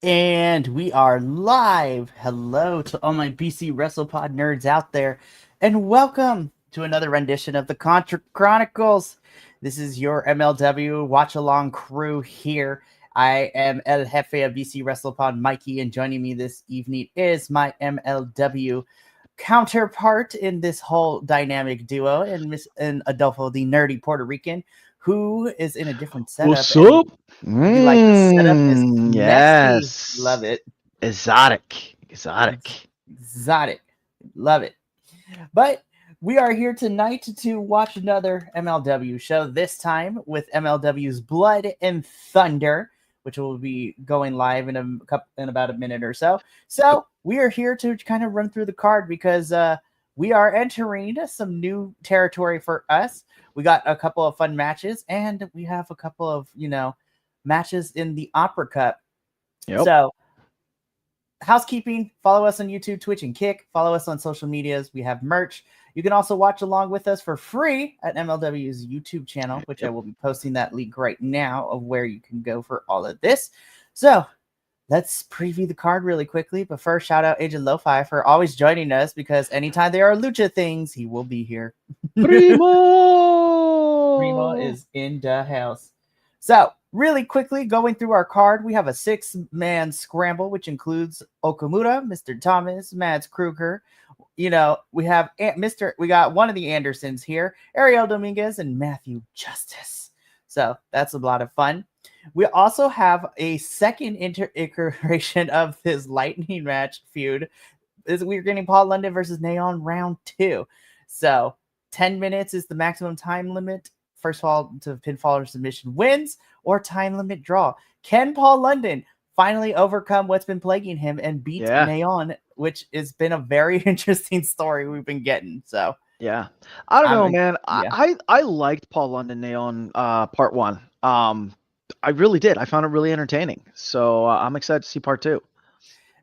And we are live. Hello to all my BC WrestlePod nerds out there, and welcome to another rendition of the Contra Chronicles. This is your MLW Watchalong crew here. I am El Jefe of BC WrestlePod, Mikey, and joining me this evening is my MLW counterpart in this whole dynamic duo, and Miss and Adolfo, the nerdy Puerto Rican, who is in a different setup. What's And up? we like the setup is messy. Yes. Love it. Exotic. Ex- Exotic. Exotic. Love it. But we are here tonight to watch another MLW show, this time with MLW's Blood and Thunder, which will be going live in about a minute or so. So we are here to kind of run through the card because we are entering some new territory for us. We got a couple of fun matches, and we have a couple of, matches in the Opera Cup. Yep. So housekeeping, follow us on YouTube, Twitch, and Kick. Follow us on social medias. We have merch. You can also watch along with us for free at MLW's YouTube channel, which I will be posting that link right now of where you can go for all of this. So let's preview the card really quickly. But first, shout out Agent Lo-Fi for always joining us, because anytime there are lucha things, he will be here. Primo is in the house. So, really quickly, going through our card, we have a 6-man scramble, which includes Okamura, Mr. Thomas, Mads Kruger. We have we got one of the Andersons here, Ariel Dominguez, and Matthew Justice. So that's a lot of fun. We also have a second iteration of this lightning match feud. We're getting Paul London versus Neon round 2. So 10 minutes is the maximum time limit. First fall to pinfall or submission wins, or time limit draw. Can Paul London finally overcome what's been plaguing him and beat Neon, which has been a very interesting story we've been getting. So yeah, I don't know, man. Yeah. I liked Paul London Neon part 1. I really did. I found it really entertaining. So I'm excited to see part 2.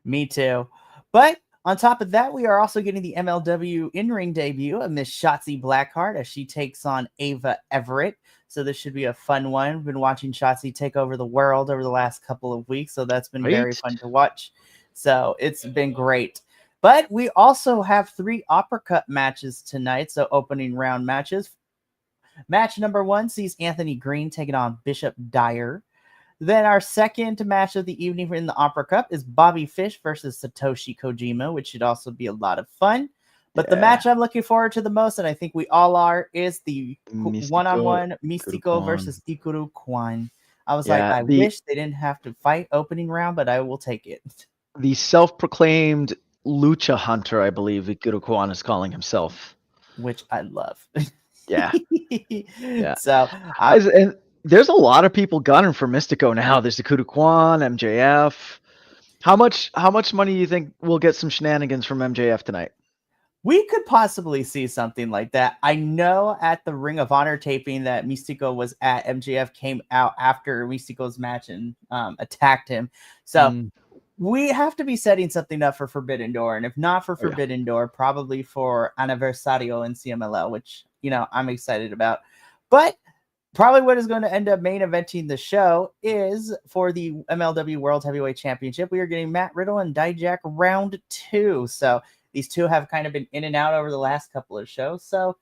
Me too. But on top of that, we are also getting the MLW in-ring debut of Miss Shotzi Blackheart as she takes on Ava Everett. So this should be a fun one. We've been watching Shotzi take over the world over the last couple of weeks, so that's been very fun to watch. So it's been great. But we also have 3 Opera Cup matches tonight, so opening round matches. Match number 1 sees Anthony Green taking on Bishop Dyer. Then our second match of the evening in the Opera Cup is Bobby Fish versus Satoshi Kojima, which should also be a lot of fun. But the match I'm looking forward to the most, and I think we all are, is the one-on-one Mystico versus Ikuru Kwan. I was like, I wish they didn't have to fight opening round, but I will take it. The self-proclaimed lucha hunter, I believe Ikuru Kwan is calling himself. Which I love. Yeah. So, and there's a lot of people gunning for Mystico now. There's Ikuru Kwan, MJF. How much money do you think we'll get some shenanigans from MJF tonight? We could possibly see something like that. I know at the Ring of Honor taping that Mystico was at, MJF came out after Mystico's match and attacked him. So we have to be setting something up for Forbidden Door. And if not for Forbidden Door, probably for Aniversario and CMLL, which, I'm excited about. But probably what is going to end up main eventing the show is for the MLW World Heavyweight Championship. We are getting Matt Riddle and Dijak round 2. So these two have kind of been in and out over the last couple of shows. So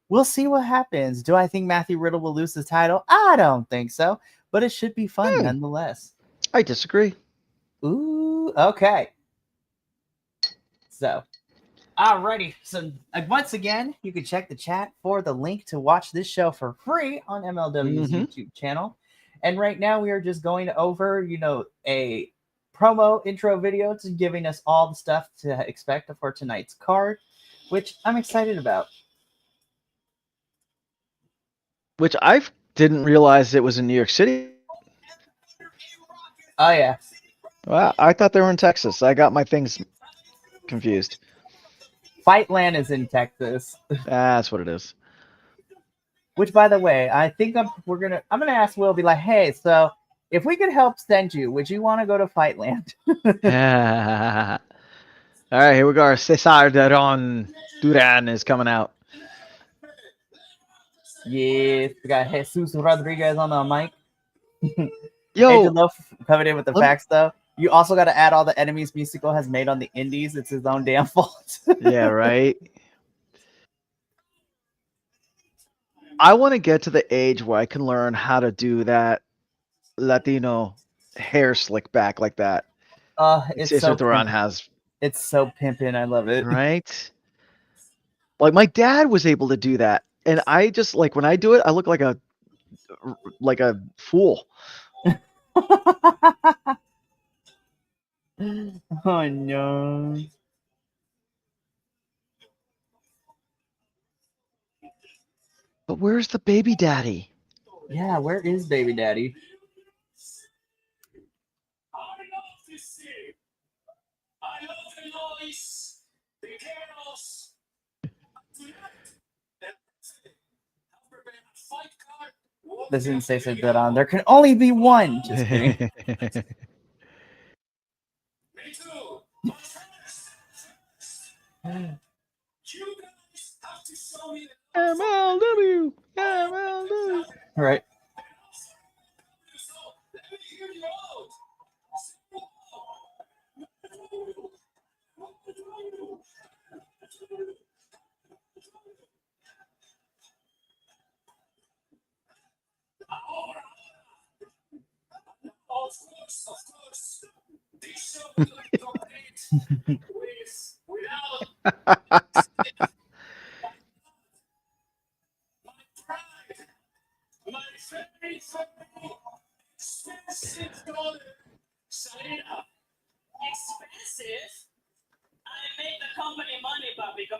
we'll see what happens. Do I think Matthew Riddle will lose the title? I don't think so. But it should be fun nonetheless. I disagree. Ooh, okay. So, alrighty. So, once again, you can check the chat for the link to watch this show for free on MLW's YouTube channel. And right now, we are just going over, a promo intro video to giving us all the stuff to expect for tonight's card, which I'm excited about. Which I didn't realize it was in New York City. Oh, yeah. Well, I thought they were in Texas. I got my things confused. Fightland is in Texas. That's what it is. Which, by the way, I think I'm gonna ask Will, be like, hey, so if we could help send you, would you want to go to Fightland? All right, here we go. Cesar Duran is coming out. Yes, we got Jesus Rodriguez on the mic. Yo, Angelo coming in with the facts, though. You also got to add all the enemies Musical has made on the indies. It's his own damn fault. Yeah, right. I want to get to the age where I can learn how to do that Latino hair slick back like that. It's Cesar so Duran has. It's so pimpin'. I love it. Right? Like, my dad was able to do that. And I just, like, when I do it, I look like a fool. Oh, no. But where's the baby daddy? Yeah, where is baby daddy? This didn't say so good on. There can only be one. Just kidding. MLW. Right.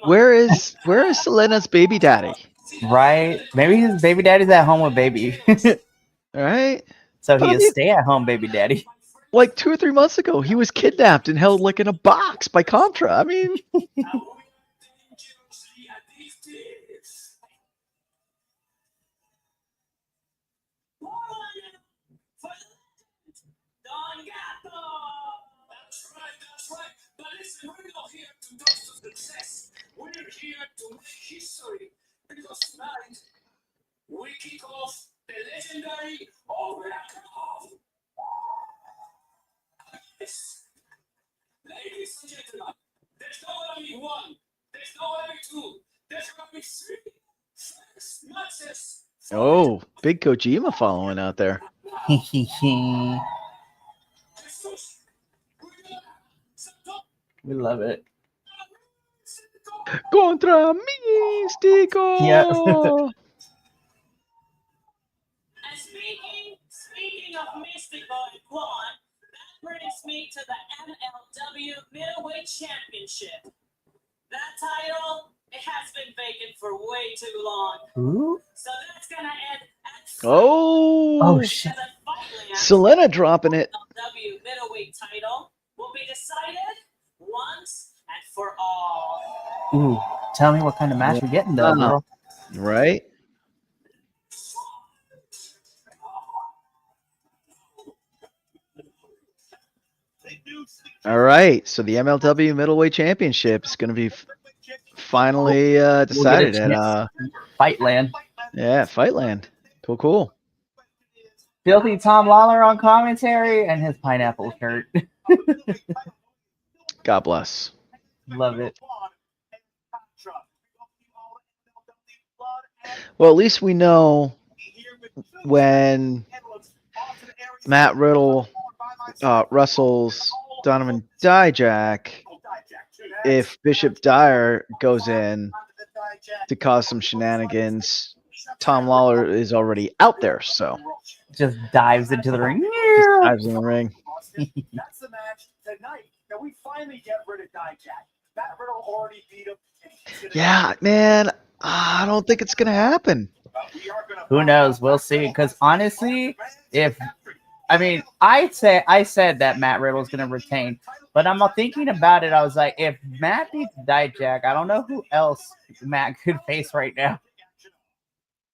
Where is Selena's baby daddy? Right. Maybe his baby daddy's at home with baby. Right? So he is stay-at-home baby daddy. Like 2 or 3 months ago, he was kidnapped and held like in a box by Contra. I mean, We're here to make history because tonight we kick off the legendary Overclock. Yes. Ladies and gentlemen, there's no only one, there's no only two, there's going to be 3 first matches. oh, big Kojima following out there. We love it. Contra Místico. Yeah. And speaking of Mystical and Quan, that brings me to the MLW Middleweight Championship. That title, it has been vacant for way too long. Ooh. So that's gonna end at Oh shit. Selena dropping it. MLW Middleweight title will be decided once and for all. Ooh, tell me what kind of match we're getting though, girl. Right? All right, so the MLW Middleweight Championship is going to be finally decided at Fightland. Yeah, Fightland. Cool. Filthy Tom Lawler on commentary and his pineapple shirt. God bless. Love it. Well, at least we know when Matt Riddle wrestles Donovan Dijak, if Bishop Dyer goes in to cause some shenanigans, Tom Lawler is already out there, so just dives into the ring. Dives in the ring. That's the match tonight that we finally get rid of Dijak. Matt Riddle already beat him. Yeah, man, I don't think it's gonna happen. Who knows? We'll see. Because honestly, I said that Matt Riddle's gonna retain, but I'm thinking about it. I was like, if Matt beats Dijak, I don't know who else Matt could face right now.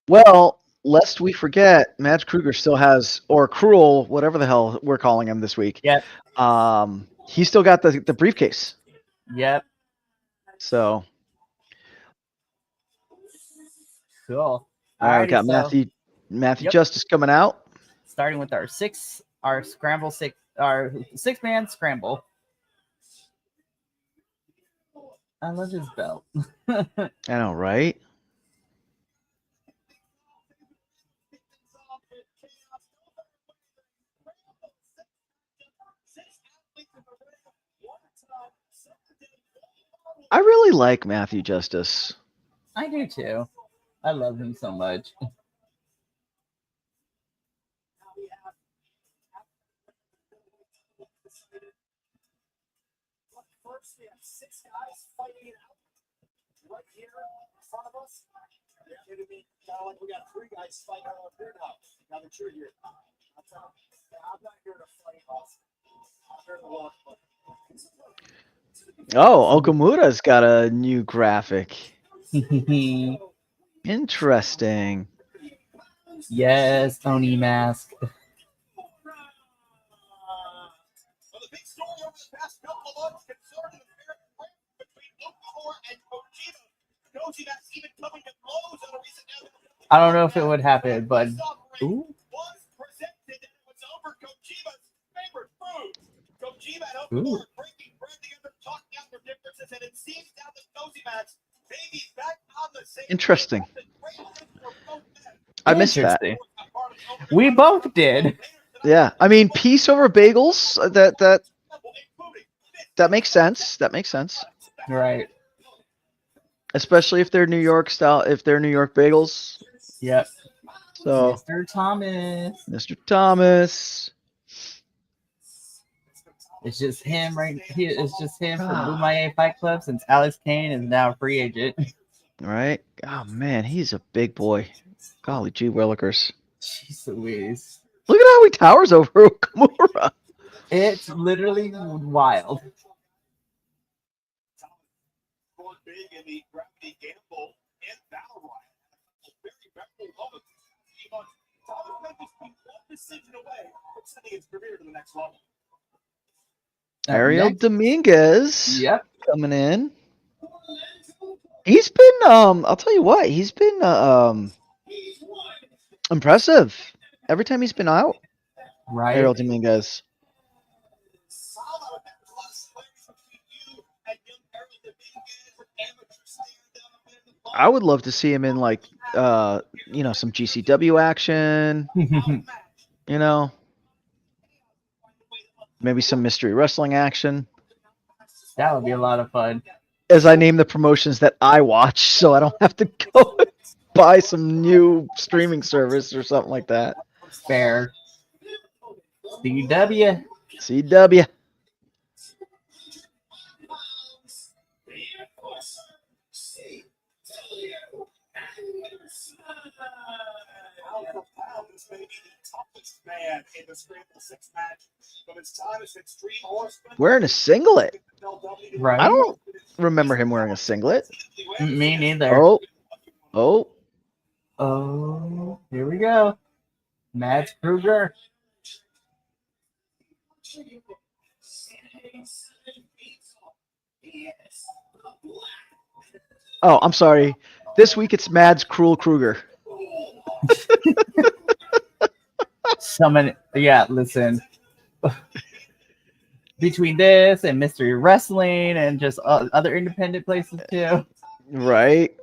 Well, lest we forget, Matt Kruger still has, or Cruel, whatever the hell we're calling him this week. Yep. He still got the briefcase. Yep. So. Cool. All right, we got Matthew yep. Justice coming out. Starting with our Scramble 6 or 6-man scramble. I love his belt. I know, right? I really like Matthew Justice. I do too. I love him so much. First, we have 6 guys fighting it out right here in front of us. Are you kidding me? Like we got 3 guys fighting out up here now. Now that you're here, I'm not here to fight us. I'm here to watch. Oh, Okamura's got a new graphic. Interesting. Yes, Oni mask. Well, the big story over the past couple of months concerning the fair fight between Okamura and Kojima. Kojima's even coming to blows on a recent episode. I don't know if it would happen, but ooh. Was presented and it was over Kojima's favorite food. Kojima and Ooh. Okamura breaking bread together, talking out their differences, and it seems now that Kojima's maybe back on the same. Interesting. I missed that. Interesting. We both did. Yeah, I mean, peace over bagels. That makes sense. That makes sense. Right. Especially if they're New York style. If they're New York bagels. Yep. So, Mr. Thomas. Mr. Thomas. It's just him right here. It's just him from Umaye Fight Club since Alex Kane is now a free agent. Right? Oh man, he's a big boy. Golly gee willikers. Jeez Louise. Look at how he towers over Okamura. It's literally wild. Going big in the gravity gamble and battle riot. Very memorable moment. Thomas may just be one decision away from sending his career to the next level. Ariel Next. Dominguez Yep. coming in. He's been I'll tell you what, he's been impressive every time he's been out. Right. Ariel Dominguez. Solid that plus players between you and young Ariel Dominguez, amateur stand-up in the I would love to see him in like some GCW action, maybe some mystery wrestling action. That would be a lot of fun. As I name the promotions that I watch, so I don't have to go buy some new streaming service or something like that. Fair. CW. CW. This may be the toughest man in the Scramble 6 match, but it's time as Extreme Horseman. Wearing a singlet. Right. I don't remember him wearing a singlet. Me neither. Oh. Oh, here we go. Mads Kruger. Oh, I'm sorry. This week it's Mads Cruel Kruger. Listen. Between this and Mystery Wrestling and just other independent places too. Right.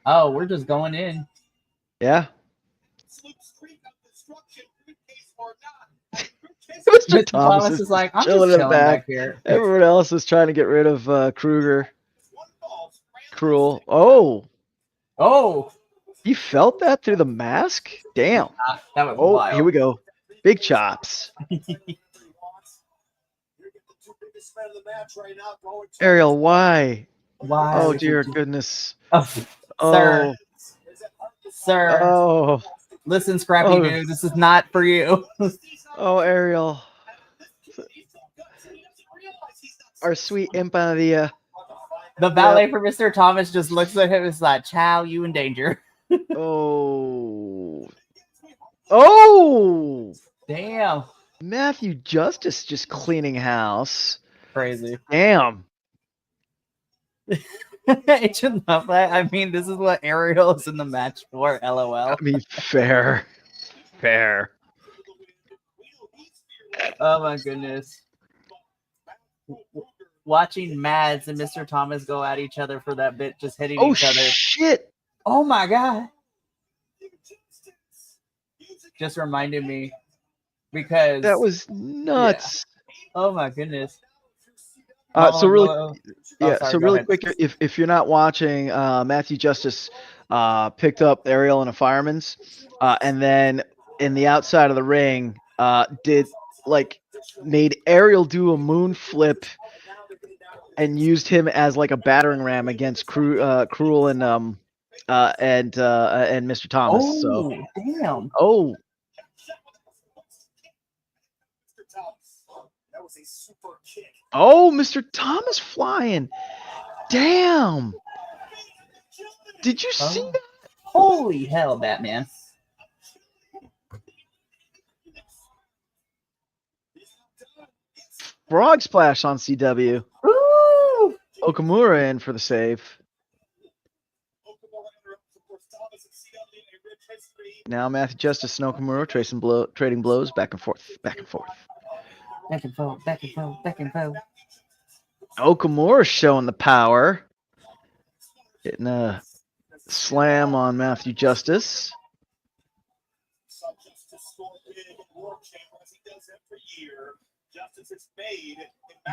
Oh, we're just going in. Yeah. Mr. Thomas is like, I'm chilling just in the chilling back. back here. Everyone else is trying to get rid of Kruger. Cruel. Oh. Oh. You felt that through the mask? Damn. That was Oh, here we go. Big chops. Ariel, why? Why? Oh, dear goodness. Oh, Oh. Sir. Oh. Listen, Scrappy Dude, this is not for you. Oh, Ariel. Our sweet Empanadilla. The valet for Mr. Thomas just looks at him and is like, "Chow, you in danger." Oh. Oh. Damn. Matthew Justice just cleaning house. Crazy. Damn. It should love that. I mean, this is what Ariel is in the match for, LOL. I mean, fair. Fair. Oh my goodness. Watching Mads and Mr. Thomas go at each other for that bit, just hitting Oh each other. shit! Oh my god. Just reminded me because That was nuts. oh my goodness. So really, sorry, so go really ahead. quick, if you're not watching, Matthew Justice picked up Ariel in a fireman's, and then in the outside of the ring, made Ariel do a moon flip and used him as like a battering ram against Cruel and Mr. Thomas. So Damn. oh, That was a super kick. oh, Mr. Thomas flying. Damn. Did you see that? Holy hell, Batman. Frog splash on CW. Ooh. Okamura in for the save. Now Matthew Justice and Okamura trading blows back and forth, back and forth. Back and forth, back and forth, back and forth. Okamura showing the power. Hitting a slam on Matthew Justice.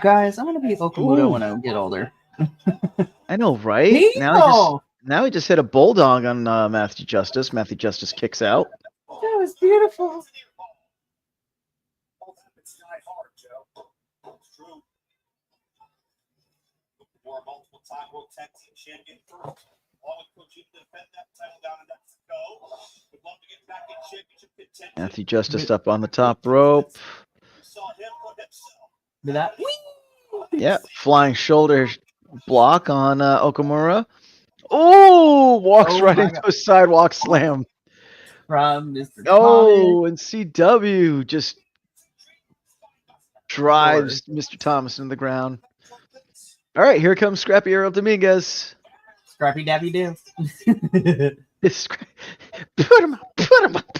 Guys, I'm gonna be Okamura when I get older. I know, right? Now he just hit a bulldog on Matthew Justice. Matthew Justice kicks out. That was beautiful. Matthew Justice up on the top rope. Did that? Yeah, flying shoulder block on Okamura. Oh, walks right into a sidewalk slam. From Mr. Oh, and CW just drives Mr. Thomas into the ground. All right, here comes Scrappy Ariel Dominguez. Scrappy Dabby do. Put him up, put him up.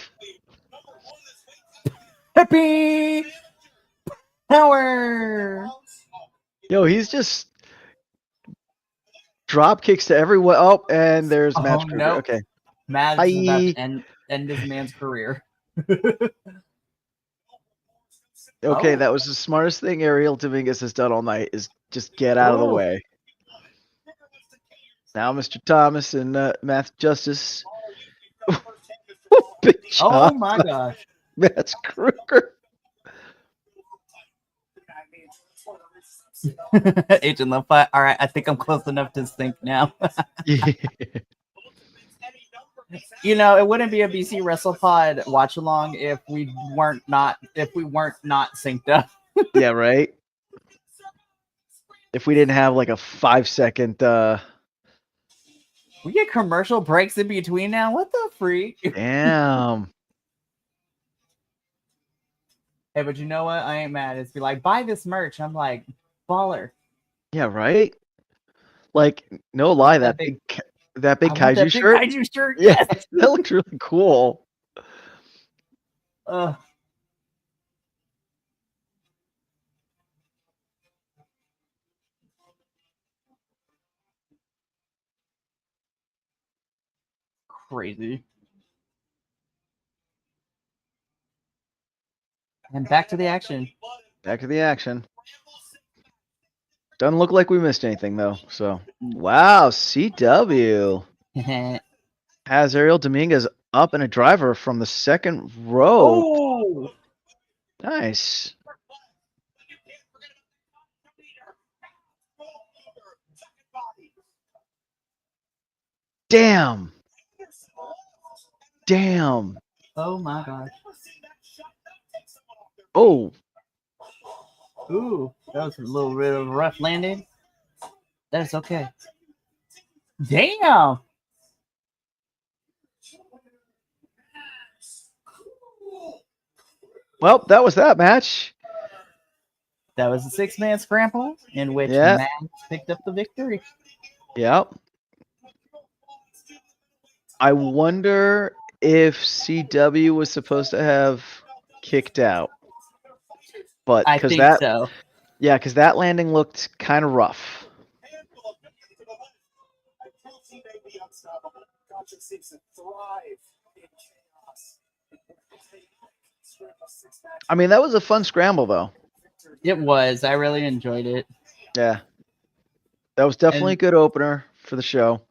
Happy power. Yo, he's just drop kicks to everyone. Oh, and there's match. No. Okay. Mads is about to end this man's career. Okay, that was the smartest thing Ariel Dominguez has done all night is just get out of the way. Now Mr. Thomas and Matt Justice. Big oh my gosh. Matt Kruger. Agent Love. All right, I think I'm close enough to think now. Yeah. You know, it wouldn't be a BC WrestlePod watch along if we weren't not synced up. Yeah, right. If we didn't have like a 5-second we get commercial breaks in between now. What the freak? Damn. Hey, but you know what? I ain't mad. It's be like, buy this merch. I'm like, baller. Yeah, right. Like, no lie, that big kaiju shirt. Kaiju shirt. Yeah, that looks really cool. Crazy. And back to the action. Back to the action. Doesn't look like we missed anything though. So wow, CW has Ariel Dominguez up in a driver from the second row. Oh, nice. Damn. Damn. Oh my gosh. Oh. Ooh, that was a little bit of a rough landing. That's okay. Damn. Well, that was that match. That was a 6-man scramble in which Matt picked up the victory. Yep. I wonder if CW was supposed to have kicked out. but I because think so. because that landing looked kind of rough. Handful of victory to the left. I prove he may be unstoppable. Gotcha seems to thrive in chaos. I mean, that was a fun scramble, though. It was. I really enjoyed it. Yeah, that was definitely a good opener for the show.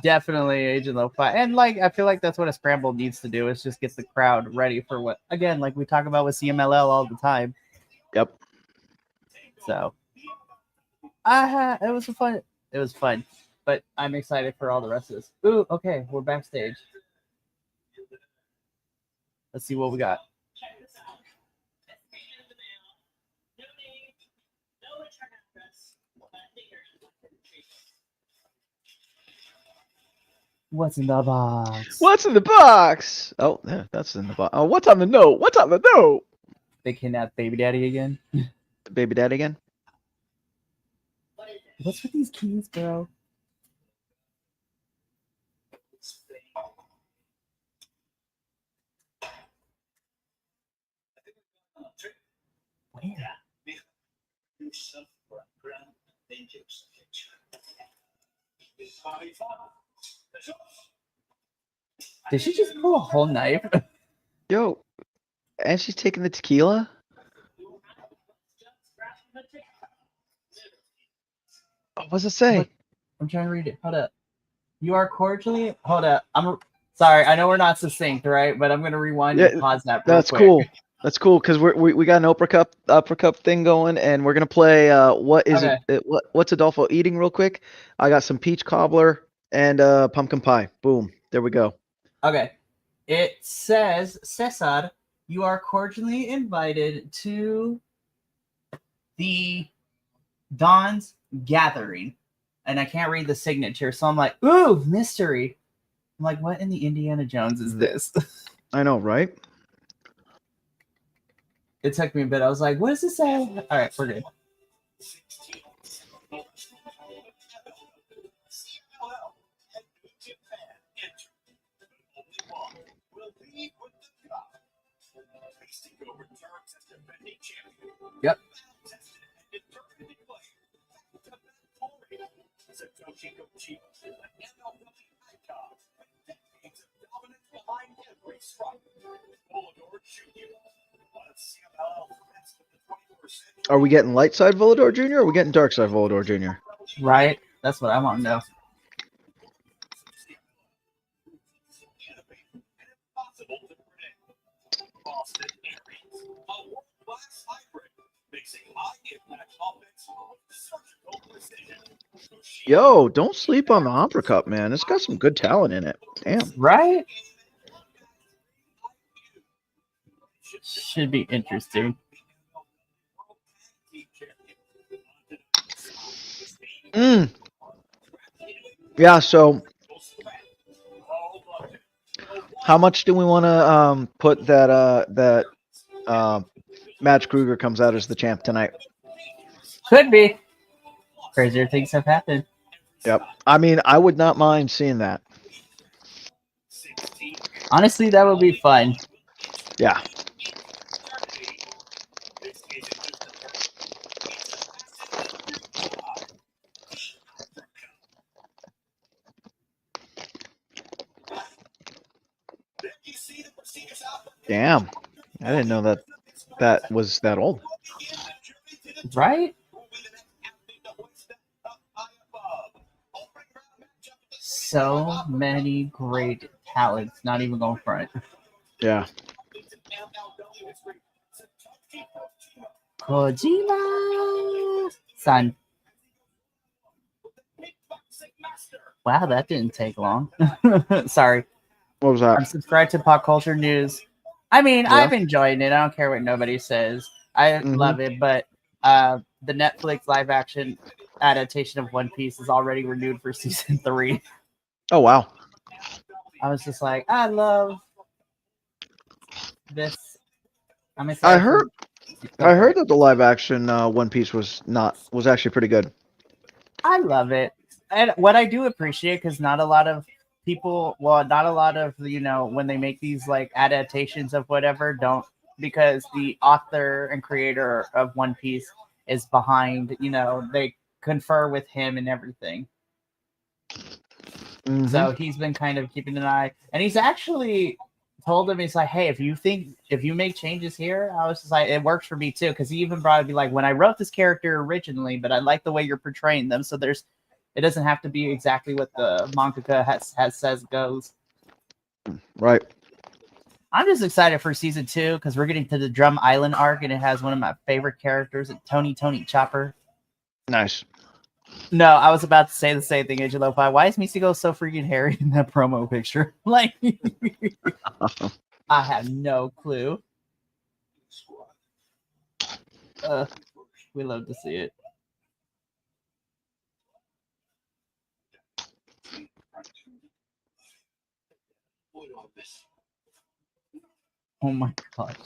Definitely Agent Lo-Fi. And like I feel like that's what a scramble needs to do is just get the crowd ready for what again, like we talk about with CMLL all the time. Yep. So it was fun. But I'm excited for all the rest of this. Ooh, okay, we're backstage. Let's see what we got. What's in the box? What's in the box? Oh, yeah, that's in the box. Oh, what's on the note? What's on the note? They kidnapped Baby Daddy again. Baby Daddy again? What's with these keys, bro? Where? Did she just pull a whole knife? Yo, and she's taking the tequila? Oh, what's it say? I'm trying to read it. Hold up. You are cordially. Hold up. I'm sorry. I know we're not succinct, right? But I'm gonna rewind and pause that. That's quick. cool. That's cool because we got an upper cup thing going, and we're gonna play. What's Adolfo eating real quick? I got some peach cobbler and pumpkin pie. Boom. There we go. Okay. It says, Cesar, you are cordially invited to the Dawn's Gathering. And I can't read the signature, so I'm like, ooh, mystery. I'm like, what in the Indiana Jones is this? I know, right? It took me a bit. I was like, what does it say? All right, we're good. Yep. Are we getting light side Volador Jr. or are we getting dark side Volador Jr.? Right? That's what I want to know. Yo, don't sleep on the Opera Cup, man. It's got some good talent in it. Damn. Right? Should be interesting. Yeah, so how much do we want to put that Matt Kruger comes out as the champ tonight? Could be. Crazier things have happened. Yep. I mean, I would not mind seeing that. Honestly, that would be fun. Yeah. Damn. I didn't know that was that old. Right? So many great talents, not even going front. Yeah. Kojima-san. Wow, that didn't take long. Sorry. What was that? I'm subscribed to Pop Culture News. I mean, Yeah. I'm enjoying it. I don't care what nobody says. I love it, but the Netflix live action adaptation of One Piece is already renewed for season 3. Oh, wow. I was just like, I love this. I'm excited. I heard that the live action One Piece was actually pretty good. I love it. And what I do appreciate, because not a lot of people, when they make these like adaptations of whatever, don't because the author and creator of One Piece is behind, they confer with him and everything. Mhm. So he's been kind of keeping an eye, and he's actually told him, he's like, hey, if you make changes here, I was just like, it works for me too, because he even brought it, be like, when I wrote this character originally, but I like the way you're portraying them, so it doesn't have to be exactly what the mangaka has says goes. Right. I'm just excited for season 2 because we're getting to the Drum Island arc, and it has one of my favorite characters, Tony Chopper. Nice. No, I was about to say the same thing, Agent Lo-Fi. Why is Mystico so freaking hairy in that promo picture? Like, I have no clue. We love to see it. Oh my gosh.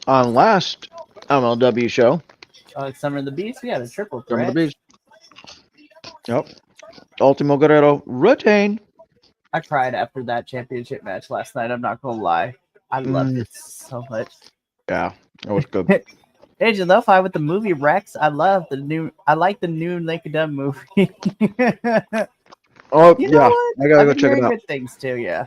On last MLW show, Summer of the Beast, yeah, the triple Some of threat. the Beast. Yep. Ultimo Guerrero retain. I cried after that championship match last night. I'm not gonna lie. I loved it so much. Yeah, that was good. Agent Lo-Fi with the movie Rex. I like the new Naked Dumb movie. Oh, You know yeah. what? I gotta I've go been check it hearing out. good things too, yeah.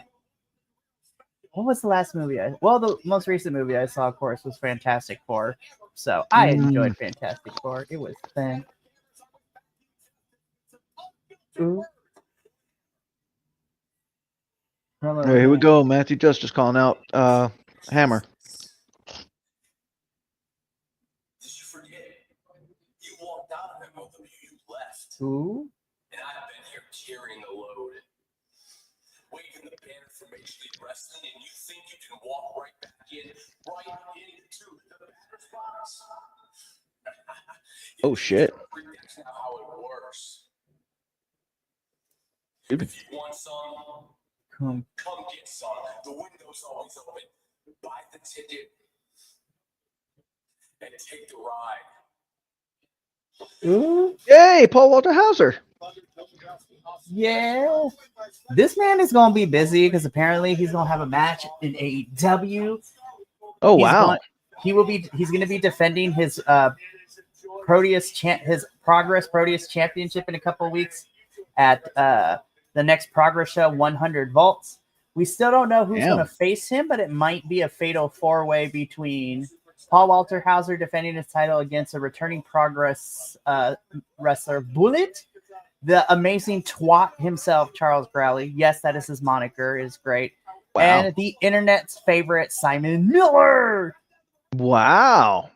What was the last movie the most recent movie I saw, of course, was Fantastic Four. So I enjoyed Fantastic Four. It was fun. Ooh. Hey, here we go. Matthew Justice calling out Hammer. Did you forget? You walked out of MLW, you left. Ooh. And I've been here carrying the load. Waving the banner for Major League Wrestling, and you think you can walk right back in, right into the batter's box? Oh, shit. That's not how it works. Dude. If you want some, Come. come get some. The window's always open. Buy the ticket and take the ride. Ooh. Yay, Paul Walter Hauser. Yeah. This man is gonna be busy because apparently he's gonna have a match in AEW. Oh, wow. He's gonna be defending his his Progress Proteus Championship in a couple of weeks at the next Progress show, 100 Volts. We still don't know who's going to face him, but it might be a fatal 4-way between Paul Walter Hauser defending his title against a returning Progress wrestler, Bullet, the amazing twat himself, Charles Crowley. Yes, that is his moniker. It is great. Wow. And the internet's favorite, Simon Miller. Wow.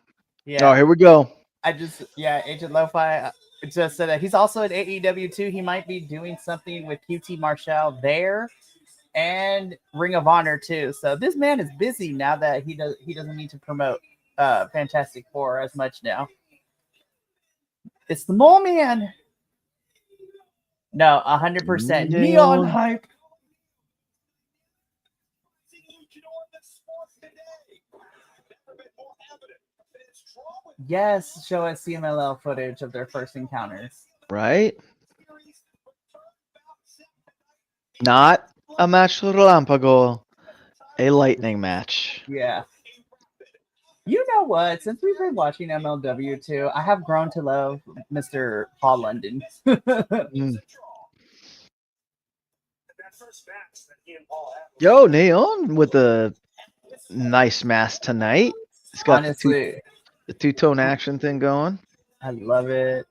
Yeah. Oh, here we go. Agent Lo-Fi just said that he's also at AEW too. He might be doing something with QT Marshall there and Ring of Honor too. So this man is busy now that he doesn't need to promote Fantastic Four as much now. It's the Mole Man. No, 100%. Neon hype. Yes, show us CMLL footage of their first encounters. Right? Not a match relampago, a lightning match. Yeah. You know what? Since we've been watching MLW too, I have grown to love Mr. Paul London. Yo, Neon with the nice mask tonight. It's got honestly the two-tone action thing going. I love it.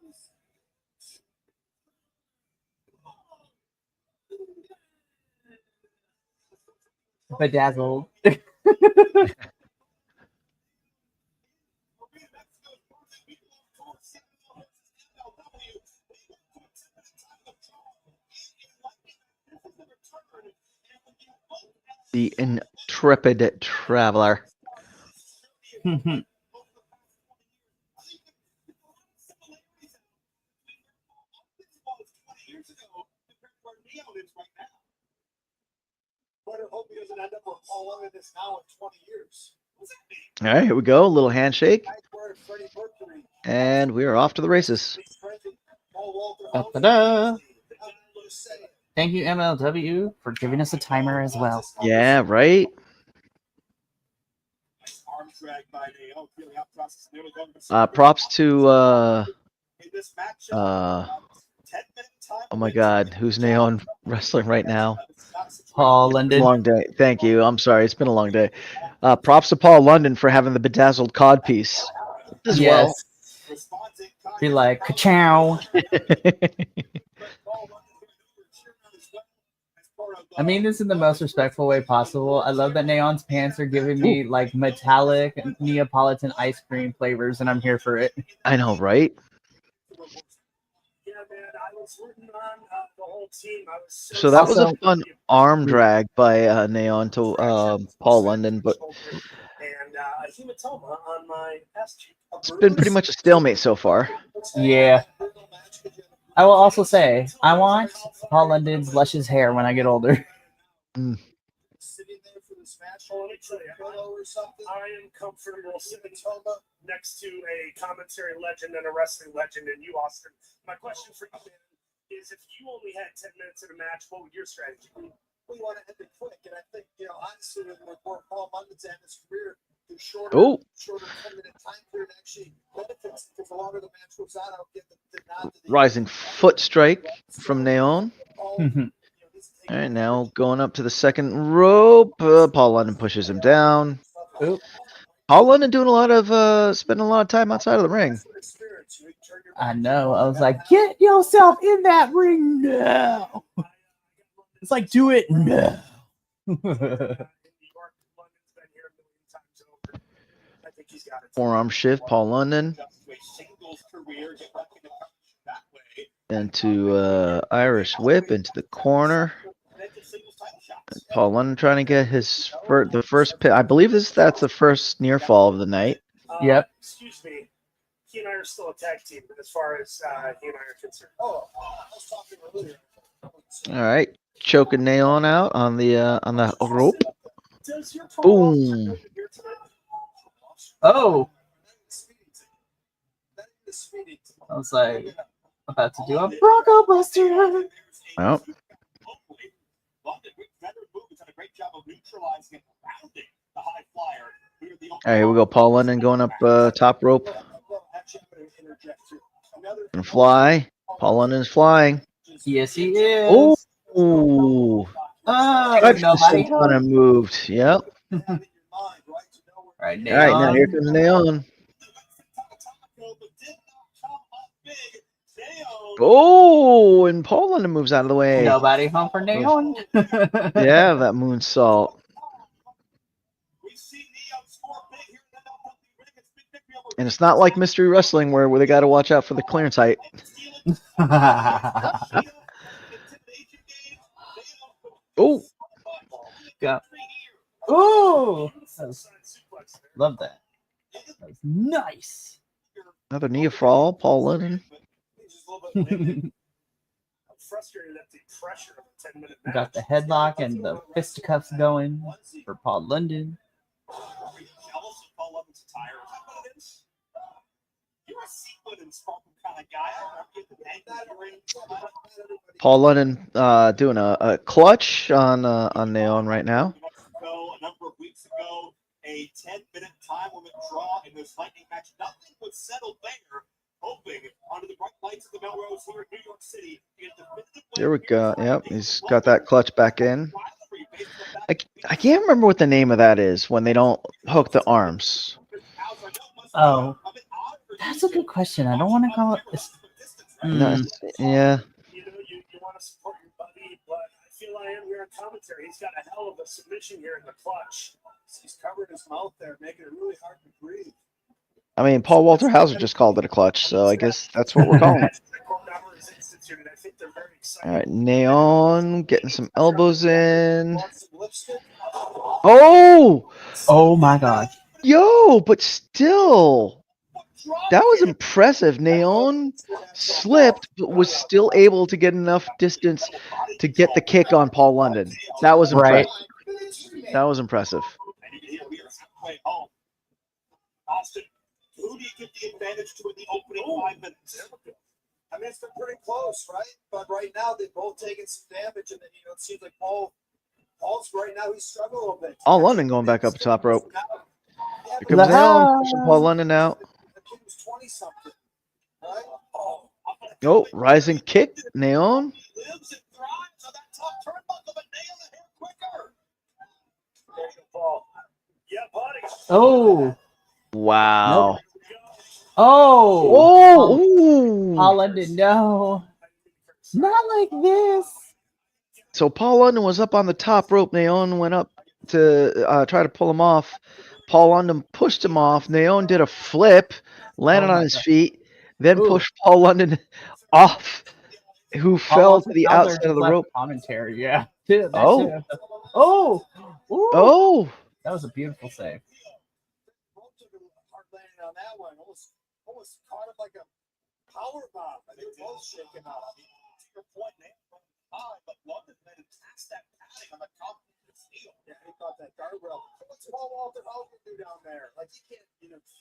Bedazzled. The intrepid traveler. All right, here we go. A little handshake. And we are off to the races. Da-da-da. Thank you, MLW, for giving us a timer as well. Yeah, right? Props to oh my god, who's Neon wrestling right now? Paul London. Long day. Thank you. I'm sorry, it's been a long day. Props to Paul London for having the bedazzled cod piece as well. Be like, ka-chow. I mean this in the most respectful way possible. I love that Neon's pants are giving me like metallic Neapolitan ice cream flavors, and I'm here for it. I know, right? So that was a fun arm drag by Neon to Paul London, but it's been pretty much a stalemate so far. Yeah. I will also say, I want Paul London's luscious hair when I get older. Mm. I am comfortable sitting next to a commentary legend and a wrestling legend in you, Austin. My question for you is, if you only had 10 minutes in a match, what would your strategy be? We want to end it quick, and I think, honestly, with where Paul London's at in his career, the shorter 10-minute time period actually benefits, because the longer the match goes on, I'll get the nod to the Rising foot strike from Neon. All right, now going up to the second rope. Paul London pushes him down. Oop. Paul London doing spending a lot of time outside of the ring. I know. I was like, get yourself in that ring now. It's like, do it now. Forearm shift, Paul London. Into Irish whip into the corner. Paul London trying to get the first pin. I believe that's the first near fall of the night. Yep. Excuse me. He and I are still a tag team as far as he and I are concerned. Oh, I was talking earlier. All right, choking Neon out on the rope. Boom. Oh. I was like, about to do a Bronco Buster. Oh. All right, here we go. Paul London going up top rope. And fly. Paul London's flying. Yes, he is. Oh. Nobody kind of moved. Yep. All right, now here comes Neon. Oh, and Paul London moves out of the way. Nobody home for Neon. Yeah, that moonsault. And it's not like Mystery Wrestling where they got to watch out for the clearance height. Oh. Go. Oh. Love that. That was nice. Another knee fall, Paul London. Got the headlock and the fisticuffs going for Paul London. Paul London doing a clutch on Neon right now. A number of weeks ago, a 10-minute time limit draw in this lightning match. Nothing was settled there. Hoping under the bright lights of the Melrose here in New York City. There we go. Yep, he's got that clutch back in. I can't remember what the name of that is when they don't hook the arms. Oh, that's a good question. I don't want to call it. No, yeah. You want to support your buddy, but I feel I am here on commentary. He's got a hell of a submission here in the clutch. He's covered his mouth there, making it really hard to breathe. I mean, Paul Walter Hauser just called it a clutch, so I guess that's what we're calling it. All right, Neon getting some elbows in. Oh my God. Yo, but still, that was impressive. Neon slipped, but was still able to get enough distance to get the kick on Paul London. That was impressive. That was impressive. Who do you give the advantage to in the opening 5 minutes? I mean, it's been pretty close, right? But right now, they've both taken some damage, and then, it seems like Paul's right now, he's struggling a little bit. All London going back up top rope. Here comes Nail, pushing Paul London out. The kid was 20-something, right? Oh, rising kick, Nail. Lives and thrives on that top turnbuckle, but Nail a hair quicker. There you go, Paul. Yeah, buddy. Oh. Wow. Nope. Oh. Oh. Ooh. Paul London, no. Not like this. So Paul London was up on the top rope. Naon went up to try to pull him off. Paul London pushed him off. Naon did a flip, landed on his feet, then pushed Paul London off, who fell to the outside of the rope. Commentary, yeah. That was a beautiful save. Hard landing on that one. Almost caught him like a power bomb. I think both shaking up. To your point, Nate, high, but London made it past that padding on the top of the steel. Yeah, he caught that guardrail. What's Paul Walter Hogan do down there? Like, he can't,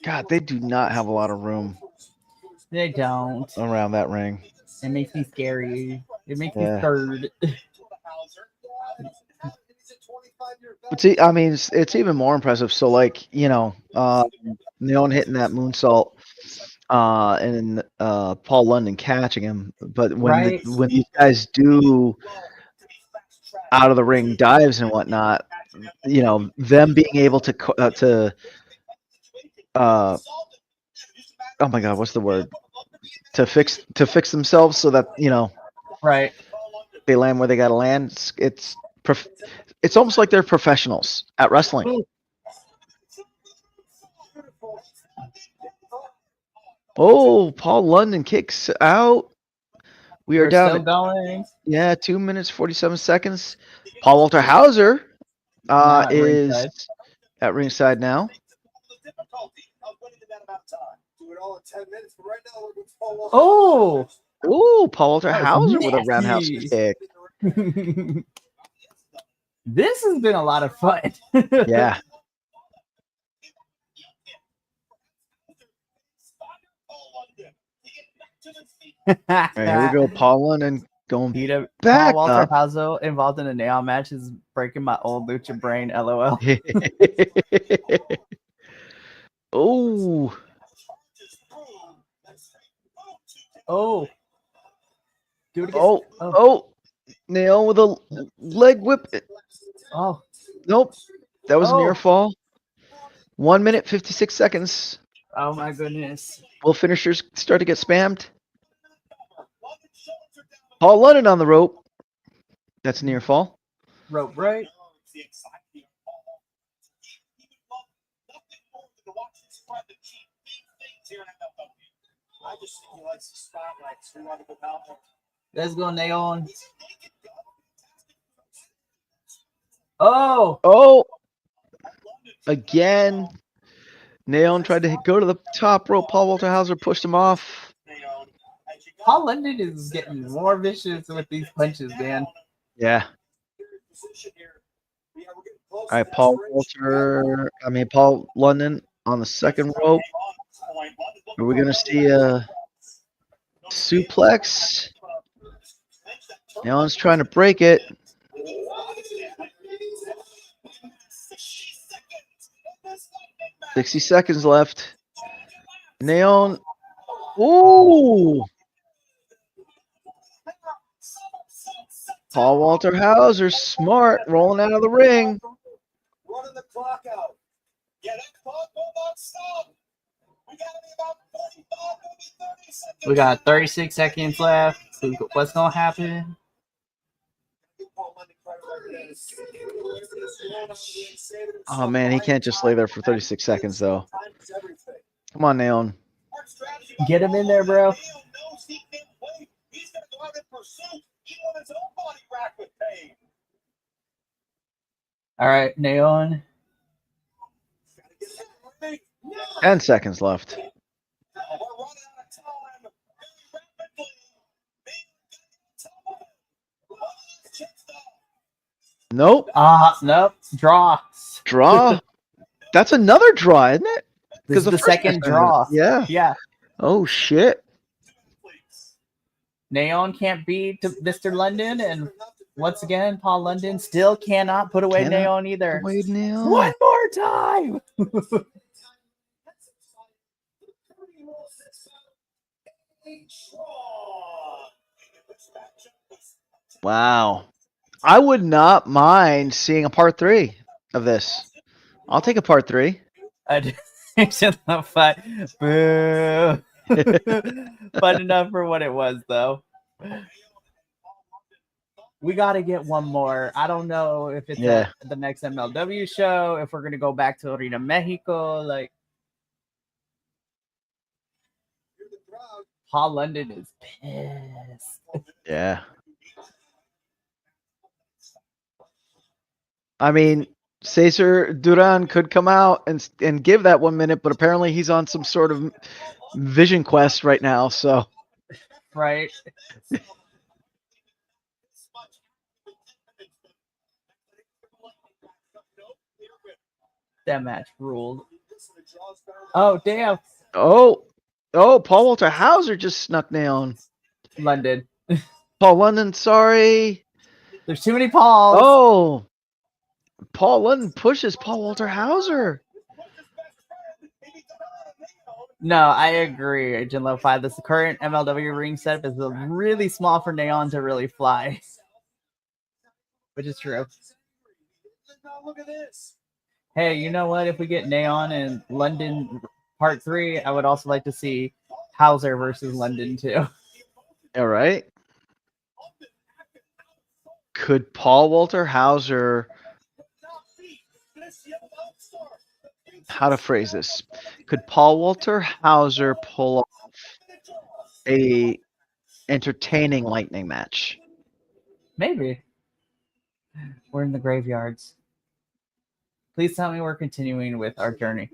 God, they do not have a lot of room. They don't. Around that ring. It makes me scary. It makes me scared. But see, I mean, it's even more impressive. So, like, Neon hitting that moonsault, and Paul London catching him. But when these guys do out of the ring dives and whatnot, them being able to oh my God, what's the word? To fix themselves so that they land where they gotta land. It's almost like they're professionals at wrestling. Oh, Paul London kicks out. We're down. Still going. Yeah, 2 minutes 47 seconds. Paul Walter Hauser is at ringside now. Oh, Paul Walter Hauser with a roundhouse kick. This has been a lot of fun. Yeah. All right, here we go. Paul London going back Paul Walter up. Hauser involved in a nail match is breaking my old lucha brain. LOL. Oh. Do it again. Nail with a leg whip. Oh. Nope. That was a near fall. 1 minute 56 seconds. Oh my goodness. Will finishers start to get spammed? Paul London on the rope. That's a near fall. Rope right. I just think he likes the spotlight, so we want to go down there. Let's go, Naon. Oh. Again. Naon tried to go to the top rope. Paul Walter Hauser pushed him off. Paul London is getting more vicious with these punches, man. Yeah. All right, Paul London on the second rope. Are we going to see a suplex? Naon's trying to break it. 60 seconds left. Naon. Ooh. Paul Walter Hauser, smart, rolling out of the ring. Running the clock out. Yeah, that clock will not stop. We got to be about 45, maybe 30 seconds. We got 36 seconds left. What's going to happen? Oh, man, he can't just lay there for 36 seconds, though. Come on, Naon. Get him in there, bro. All right, Naon. 10 seconds left. Nope. Nope. Draw. Draw. That's another draw, isn't it? This is the first second match draw. Yeah. Yeah. Oh shit. Neon can't beat Mr. London, and once again, Paul London still cannot put away Cannot Neon either. Wade Neon. One more time. Wow. I would not mind seeing a part 3 of this. I'll take a part 3. Fight. Boo. Fun enough for what it was, though. We got to get one more. I don't know if it's at the next MLW show, if we're going to go back to Arena Mexico. Like, Paul London is pissed. Yeah. I mean, Cesar Duran could come out and give that 1 minute, but apparently he's on some sort of vision quest right now, so. Right. That match ruled. Oh, damn. Oh, Paul Walter Hauser just snuck down. London. Paul London, sorry. There's too many Pauls. Oh, Paul London pushes Paul Walter Hauser. No, I agree, Agent Lo-Fi. This current MLW ring setup is really small for Neon to really fly. Which is true. Look at this. Hey, you know what? If we get Neon and London Part 3, I would also like to see Hauser versus London too. All right. Could Paul Walter Hauser, how to phrase this? Could Paul Walter Hauser pull off a entertaining lightning match? Maybe. We're in the graveyards. Please tell me we're continuing with our journey.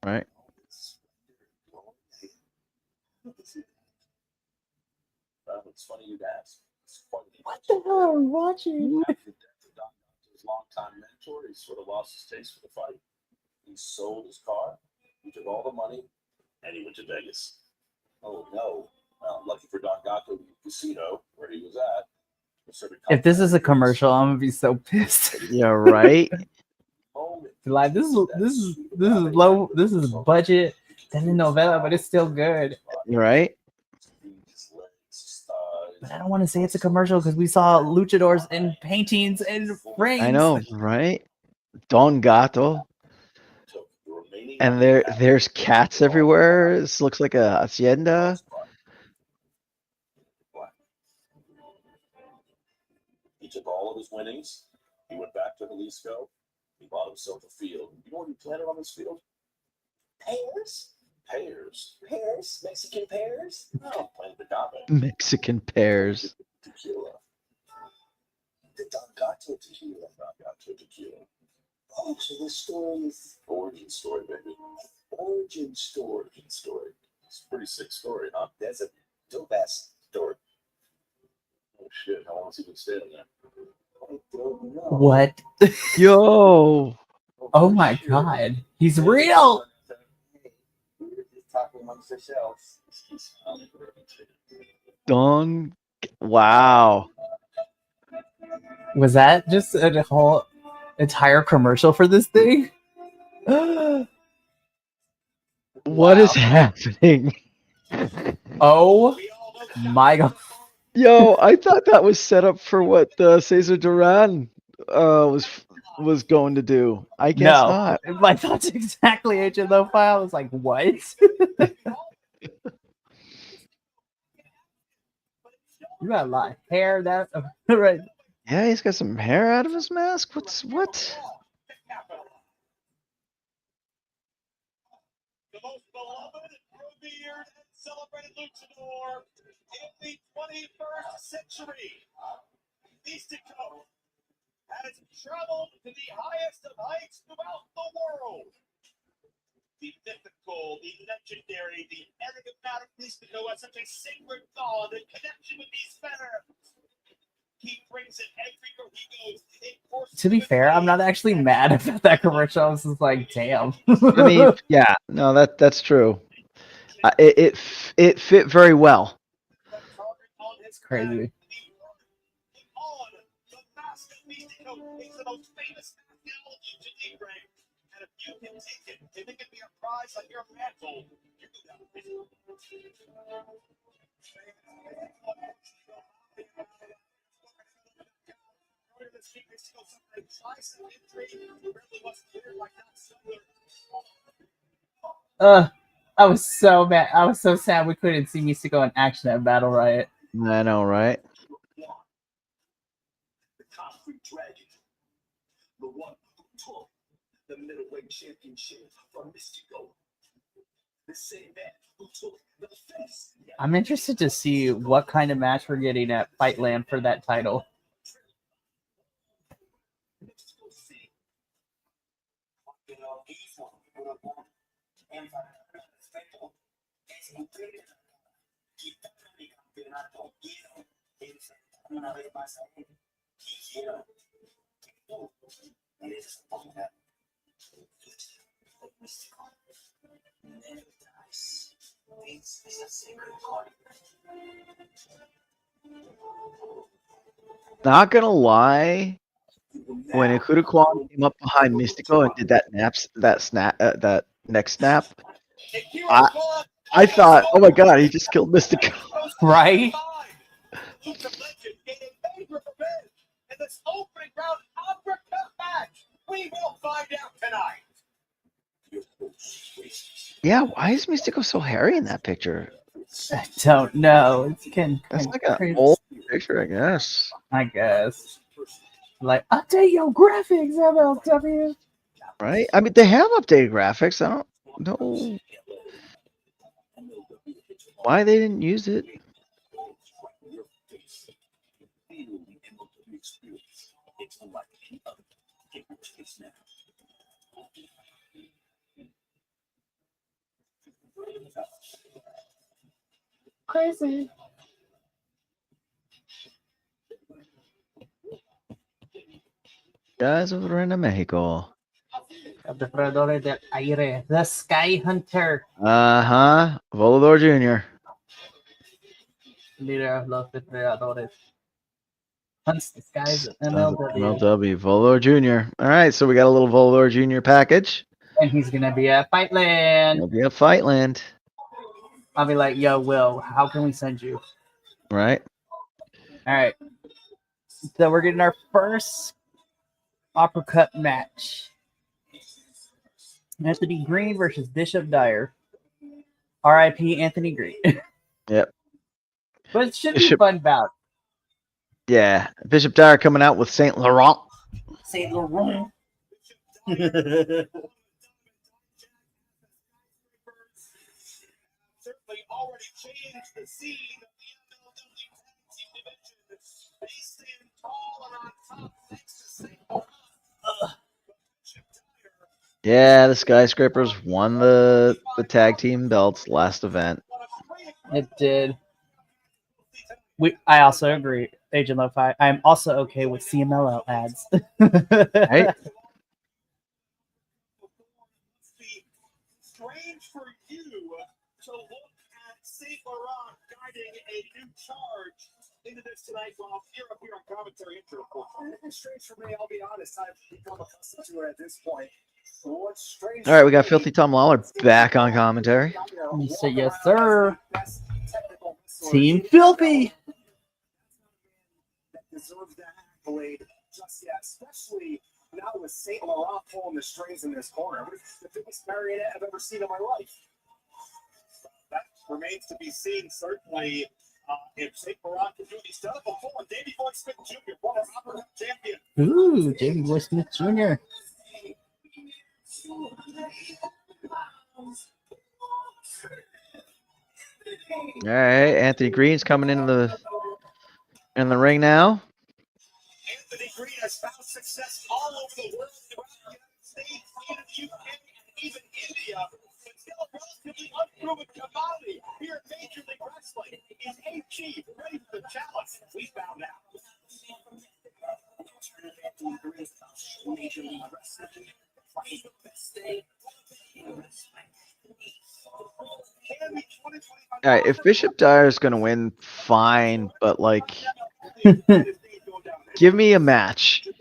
Right. It's funny you'd ask. What the hell are we watching? After death of his longtime mentor, he sort of lost his taste for the fight. He sold his car, he took all the money, and he went to Vegas. Oh no! Well, lucky for Don Gato, the casino where he was at. If this is a commercial, I'm gonna be so pissed. Yeah, right. Like this is low. This is budget. Telenovela, but it's still good. Right. But I don't want to say it's a commercial because we saw luchadors in paintings and rings. I know, right? Don Gato. And there's cats everywhere. This looks like a hacienda. He took all of his winnings. He went back to Jalisco. He bought himself a field. You know what he planted on this field? Pears. Pears? Mexican pears? No, planted agave. Mexican pears. Tequila. The Don Gato tequila. Don Gato tequila. Oh, so this story is origin story, baby. Origin story. It's a pretty sick story, huh? That's a dope ass story. Oh shit! How long has he been staying there? I don't know. What? Yo. Oh my god. He's real. We're just talking amongst ourselves. Don. Wow. Was that just a whole entire commercial for this thing? What is happening? Oh my god. Yo, I thought that was set up for what Cesar Duran was going to do. I guess not. My thoughts exactly, Agent Lo-Fi. I was like, what? You got a lot of hair. That right. Yeah, he's got some hair out of his mask. What? The most beloved, revered, and celebrated luchador in the 21st century. Mystico has traveled to the highest of heights throughout the world. The mythical, the legendary, the enigmatic Mystico has such a sacred bond and connection with these fans. He brings it everywhere he goes. to be fair, I'm not actually mad about that commercial. I was just like, damn. I mean, yeah, no, that's true. It fit very well. It's crazy. I was so mad. I was so sad we couldn't see Mystico in action at Battle Riot. I know, right? The concrete dragon, the one who took the middleweight championship from Mystico. The same man who took the face. I'm interested to see what kind of match we're getting at Fightland for that title. Not gonna lie, when Ikuda Kwan came up behind Mystico and did that that neck snap, I thought, oh my god, he just killed Mystico. Right? Yeah, why is Mystico so hairy in that picture? I don't know. It's That's like an old picture, I guess. I guess. Like, update your graphics, MLW. Right? I mean, they have updated graphics. I don't know why they didn't use it. Crazy. Guys over in Mexico. Depredadores del Aire. The Sky Hunter. Volador Jr. Líder de los Depredadores. Hunts the skies of MLW. MLW. Volador Jr. All right, so we got a little Volador Jr. package. And he's going to be at Fightland. He'll be at Fightland. I'll be like, yo, Will, how can we send you? Right. All right. So we're getting our first uppercut match. Anthony Green versus Bishop Dyer. R.I.P. Anthony Green. Yep. But it should be a fun bout. Yeah. Bishop Dyer coming out with Saint Laurent. Saint Laurent. Certainly already changed the scene of the MLW tag team division. They stand tall and on top thanks to Saint Laurent. Yeah, the Skyscrapers won the tag team belts last event. It did. I also agree, Agent Lo-Fi. I'm also okay with CMLL ads. Right? Strange for you to look at Saint Laurent guiding a new charge into this tonight while here up here on commentary. It's strange for me, I'll be honest. I've become accustomed to it at this point. All right, we got Filthy Tom Lawler back on commentary. You say yes, sir. Team Filthy. Deserves that accolade just yet, especially now with Saint Laurent pulling the strings in this corner. What is the biggest marionette I've ever seen in my life? That remains to be seen, certainly. If Saint Laurent can do it, he's done it before. Davey Boy Smith Jr., former Opera champion. Ooh, Davey Boy Smith Jr. All right, Anthony Green's coming into the ring now. Anthony Green has found success all over the world, throughout the United States, even the UK, and even India. But still a relatively unproven commodity here at Major League Wrestling. Is AG ready for the challenge? We found out. All right, if Bishop Dyer is going to win, fine, but like, give me a match. You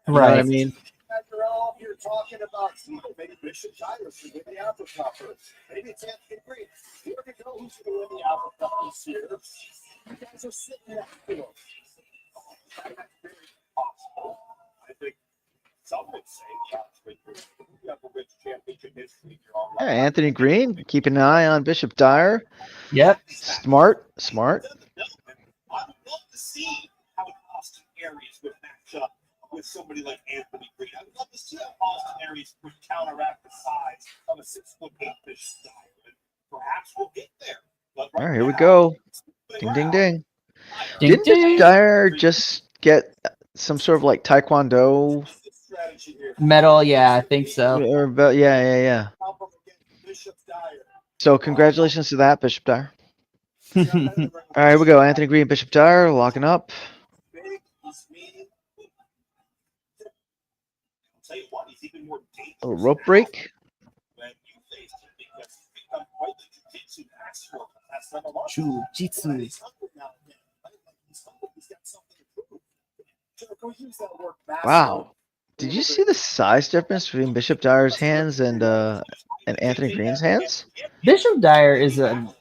know what I Right. mean? After all, you're talking about maybe Bishop Tyler should win the Alpha Cup. Maybe it's Anthony Green. You already know who's going to win the Alpha Cup this year. You guys are sitting in that field. That's very possible. I think some would say you have a rich championship history. You're all Yeah, right. Anthony Green, keep an eye on Bishop Dyer. Yep. Smart. I would love to see how Austin Aries would match up with somebody like Anthony Green. I would love to see how Austin Aries would counteract the size of a 6'8" Bishop Dyer. Perhaps we'll get there. But All right, here we go. Ding, ding, ding. Ding, Didn't Bishop ding. Dyer just get some sort of like Taekwondo? Medal, yeah, I think so. Or, yeah. So congratulations to that, Bishop Dyer. All right, here we go. Anthony Green, Bishop Dyer, locking up. A rope break. Jiu-jitsu. Wow. Did you see the size difference between Bishop Dyer's hands and Anthony Green's hands? Bishop Dyer is a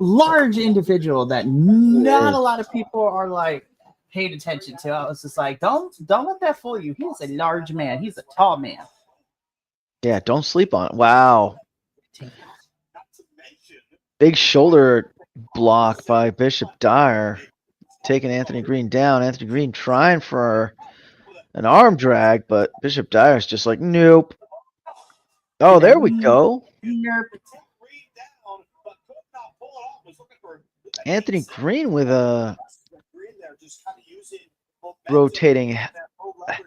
large individual that not a lot of people are like paid attention to. I was just like, don't let that fool you. He's a large man. He's a tall man. Yeah, don't sleep on it. Wow. Big shoulder block by Bishop Dyer, taking Anthony Green down. Anthony Green trying for an arm drag, but Bishop Dyer's just like, nope. Oh, there we go. Anthony Green with a rotating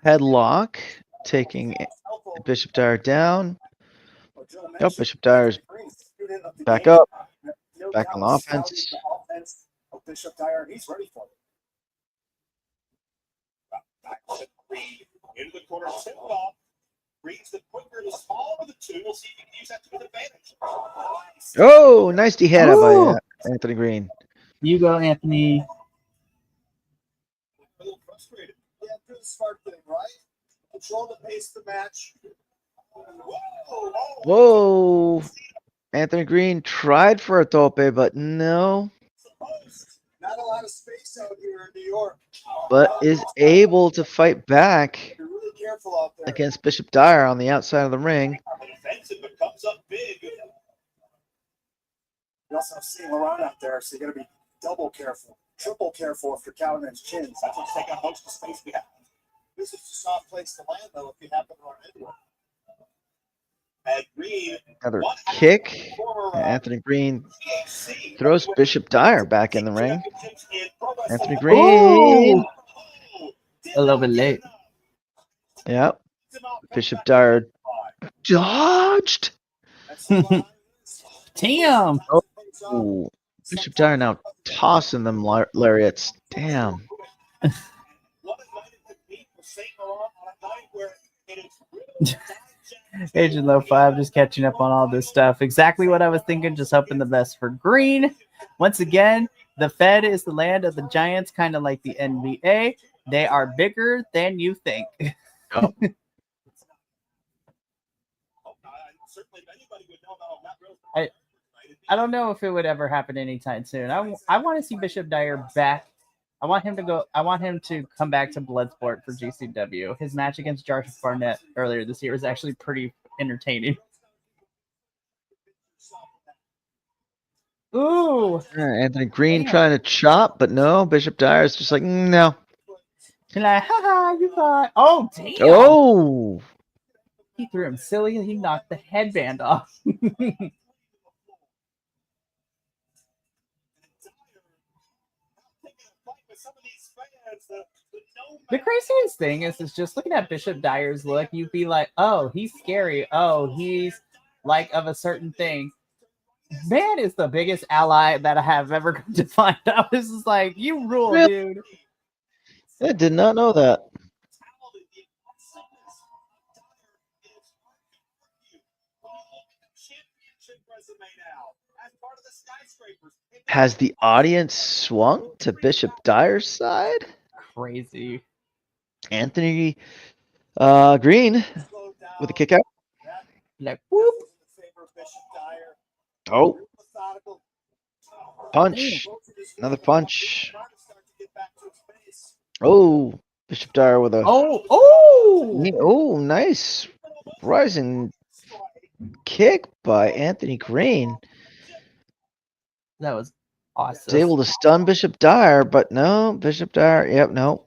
headlock, taking Bishop Dyer down. Oh, Bishop Dyer's back up, back on offense. Bishop Dyer, he's ready for it. Into the corner, tip off. Reads the quicker, the smaller the two. We'll see if he can use that to his advantage. Oh, nice head by Anthony Green. You go, Anthony. A little frustrated. Yeah, do the smart thing, right? Control the pace of the match. Whoa. Anthony Green tried for a tope, but no. Not a lot of space out here in New York. But is able to fight back You're really careful out there. against Bishop Dyer on the outside of the ring. Defensive, but comes up big. You also have St. Laurent out there, so you got to be double careful, triple careful if you're counting his chins. That's what's taking up most of the space we have. This is a soft place to land, though, if you happen to run into it. Another kick. Anthony Green throws Bishop Dyer back in the ring. Anthony Green. A little bit late. Yep. Bishop Dyer dodged. Damn. Oh, Bishop Dyer now tossing them lariats. Damn. Agent Low 5 just catching up on all this stuff. Exactly what I was thinking, just hoping the best for Green. Once again, the Fed is the land of the Giants, kind of like the NBA. They are bigger than you think. Oh. I don't know if it would ever happen anytime soon. I want to see Bishop Dyer back. I want him to come back to Bloodsport for GCW. His match against Josh Barnett earlier this year was actually pretty entertaining. Ooh. Anthony Green trying to chop, but no. Bishop Dyer is just like, no. He's like, haha, you thought. Oh, damn. Oh. He threw him silly and he knocked the headband off. The craziest thing is just looking at Bishop Dyer's look, you'd be like, oh, he's scary. Oh, he's like of a certain thing. Man is the biggest ally that I have ever come to find out. This is like, you rule, dude. I did not know that. Has the audience swung to Bishop Dyer's side? Crazy. Anthony Green with a kick out. Like, whoop. Oh, punch. Another punch. Oh, Bishop Dyer with a. Oh, nice. Rising kick by Anthony Green. That was awesome. Was able to stun Bishop Dyer, but no, Bishop Dyer. Yep, no.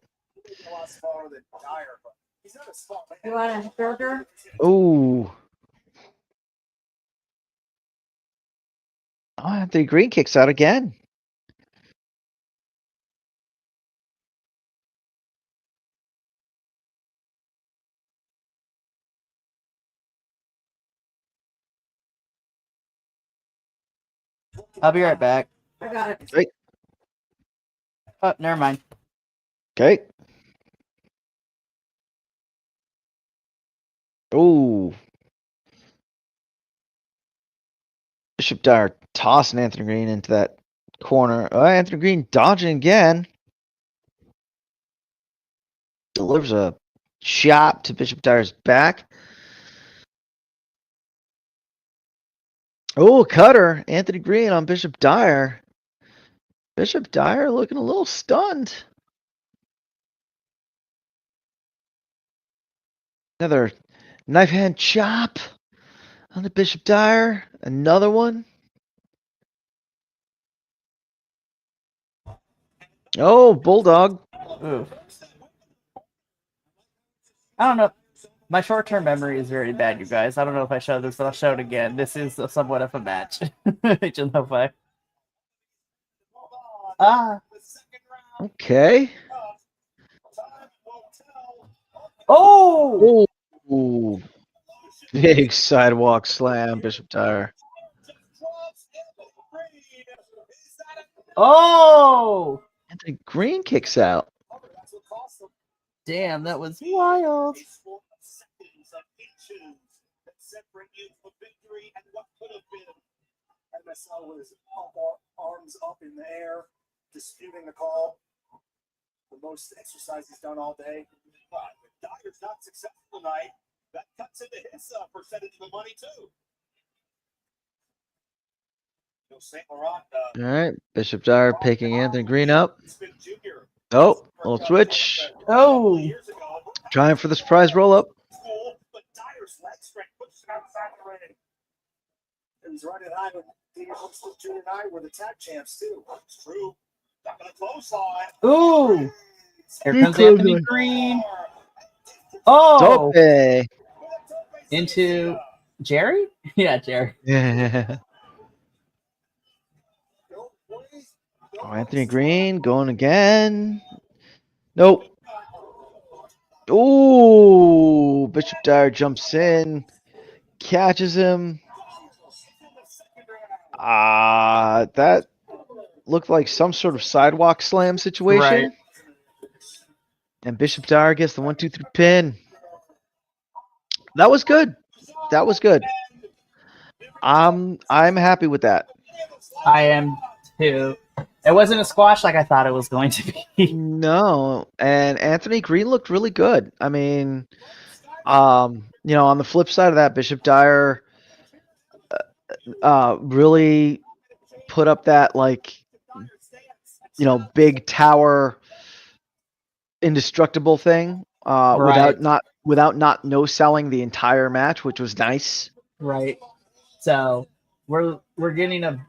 You want a burger? Oh. Oh, Anthony Green kicks out again. I'll be right back. I got it. Right. Oh, never mind. Okay. Oh. Bishop Dyer tossing Anthony Green into that corner. Oh, Anthony Green dodging again. Delivers a chop to Bishop Dyer's back. Oh, cutter. Anthony Green on Bishop Dyer. Bishop Dyer looking a little stunned. Another knife hand chop on the Bishop Dyer. Another one. Oh, Bulldog. Ooh. I don't know. My short-term memory is very bad, you guys. I don't know if I showed this, but I'll show it again. This is somewhat of a match. Just know if I... Okay. Oh! Ooh. Big sidewalk slam, Bishop Dyer. Oh! Anthony Green kicks out. Damn, that was wild. MSL was arms up in the air, disputing the call. The most exercise he's done all day. But if Dyer's not successful tonight, that cuts into his percentage of the money too. St. Laurent, All right, Bishop Dyer picking Anthony Green up. Oh, little switch. Oh! Trying for the surprise roll up. But Dyer's leg strength puts him outside the ring. It was right in line with Dean Huxley Jr. and I were the tag champs too. It's true. Not gonna clothesline. Ooh! Here comes Anthony Green. Oh! Tope. Into Jerry? Yeah, Jerry. Yeah. Oh, Anthony Green going again. Nope. Ooh, Bishop Dyer jumps in, catches him. That looked like some sort of sidewalk slam situation. Right. And Bishop Dyer gets the 1-2-3 pin. That was good. That was good. I'm happy with that. I am too. It wasn't a squash like I thought it was going to be. No, and Anthony Green looked really good. I mean, on the flip side of that, Bishop Dyer really put up that big tower indestructible thing Right. without not no selling the entire match, which was nice. Right. So we're getting a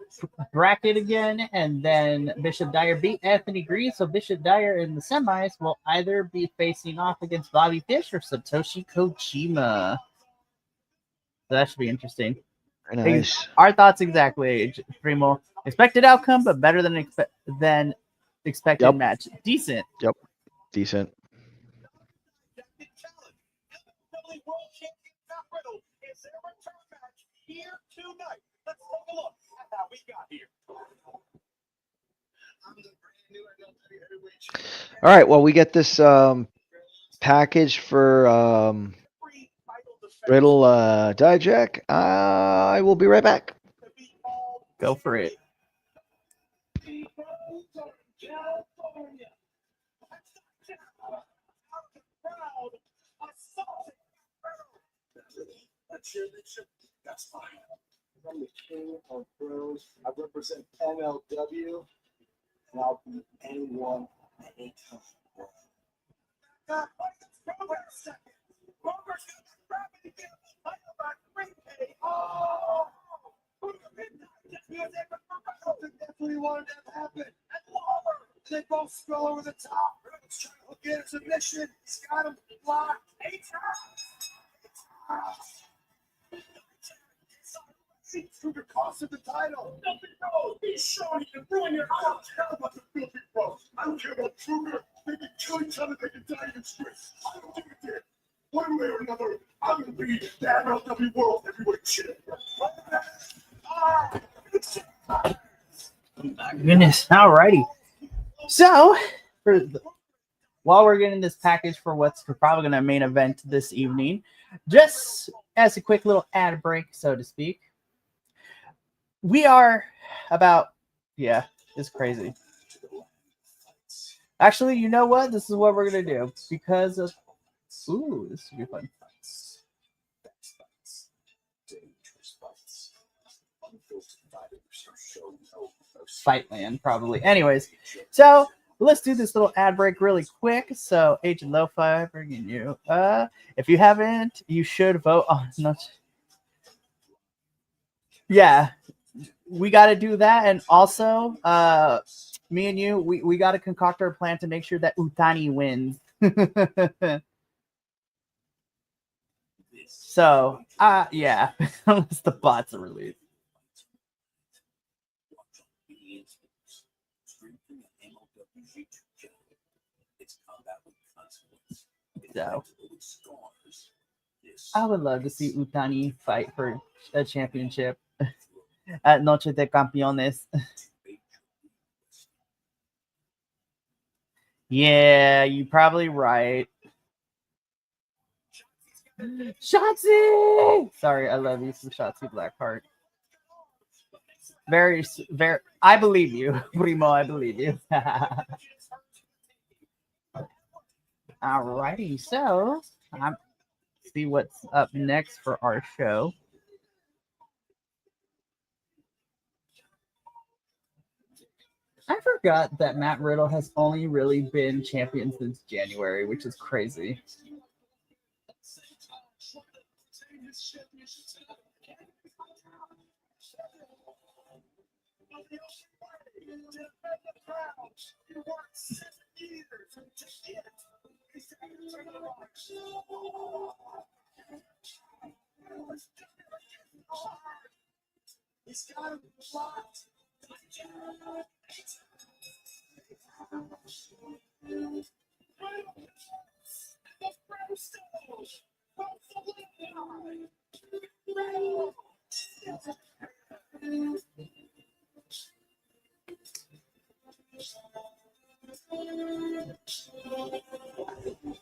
bracket again, and then Bishop Dyer beat Anthony Green. So Bishop Dyer in the semis will either be facing off against Bobby Fish or Satoshi Kojima. So that should be interesting. Very nice. Our thoughts exactly, Primo. Expected outcome, but better than expected Yep. match. Decent. Yep. Decent. Let's take a look at how we got here. All right. Well, we get this package for Riddle Dijak. I will be right back. Go for it. That's fine. I'm the king of bros. I represent MLW, and I'll beat anyone anytime. Definitely wanted that to happen. They both scroll over the top. He's trying to hook in a submission. He's got him blocked. 8 times. Through the cost of the title. Nothing knows. Be sure you can ruin your house. I don't care about the filthy bros. I don't care about Truger. They can kill each other. They can die in the streets. I don't give a damn. One way or another, I'm going to be the MLW World Heavyweight Champion. My goodness. Alrighty. So, while we're getting this package for what's probably going to main event this evening, just as a quick little ad break, so to speak, we are about, it's crazy. Actually, you know what? This is what we're going to do because of, this should be fun. Fightland, probably. Anyways, so let's do this little ad break really quick. So, Agent Lo-Fi, bringing you. If you haven't, you should vote on. Yeah, we got to do that, and also, me and you, we got to concoct our plan to make sure that Utani wins. So, yeah, unless the bots are released. So, I would love to see Utani fight for a championship at Noche de Campeones. Yeah, you're probably right. Shotzi! Sorry, I love you, some Shotzi Blackheart. Very, very. I believe you, Primo. I believe you. Alrighty, so see what's up next for our show. I forgot that Matt Riddle has only really been champion since January, which is crazy. He's got him blocked.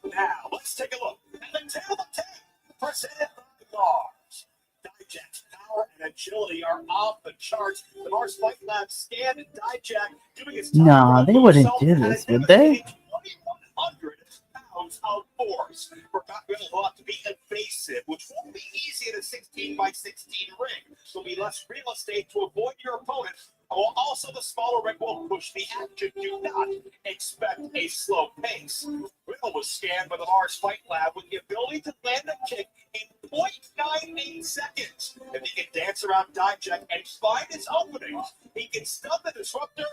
Now, let's take a look at the tail of the tape presented by Mars. Dijack's power and agility are off the charts. The Mars Fight Lab scanned Dijak doing his time. No, they wouldn't do this, would they? 2,100 pounds of force. Forgot will have to be evasive, which won't be easy in a 16x16 ring. There'll be less real estate to avoid your opponent. While also the smaller ring will push the action. Do not expect a slow pace. Riddle was scanned by the Mars Fight Lab with the ability to land a kick in 0.98 seconds. If he can dance around Dijak and find his openings, he can stun the disruptor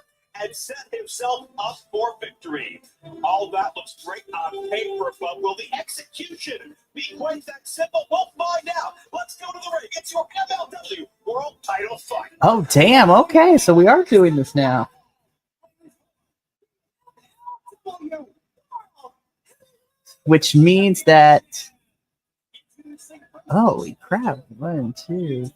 and set himself up for victory. All that looks great on paper, but will the execution be quite that simple? We'll find out. Let's go to the ring. It's your MLW World Title fight. Oh, damn. Okay, so we are doing this now. Which means that... Holy crap. 1, 2...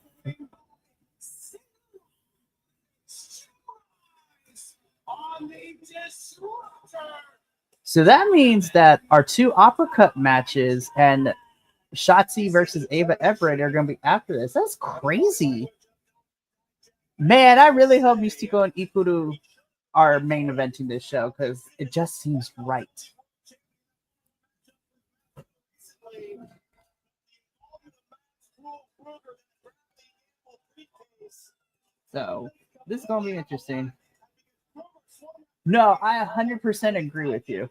So that means that our 2 uppercut matches and Shotzi versus Ava Everett are going to be after this. That's crazy. Man, I really hope Mystico and Ikuru are main eventing this show because it just seems right. So this is gonna be interesting. No, I 100% agree with you.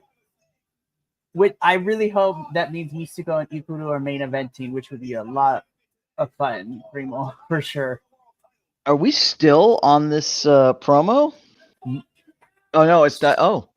I really hope that means Mystico and Ikuru are main eventing, which would be a lot of fun, Primo, for sure. Are we still on this promo? Mm. Oh no, it's that. Oh,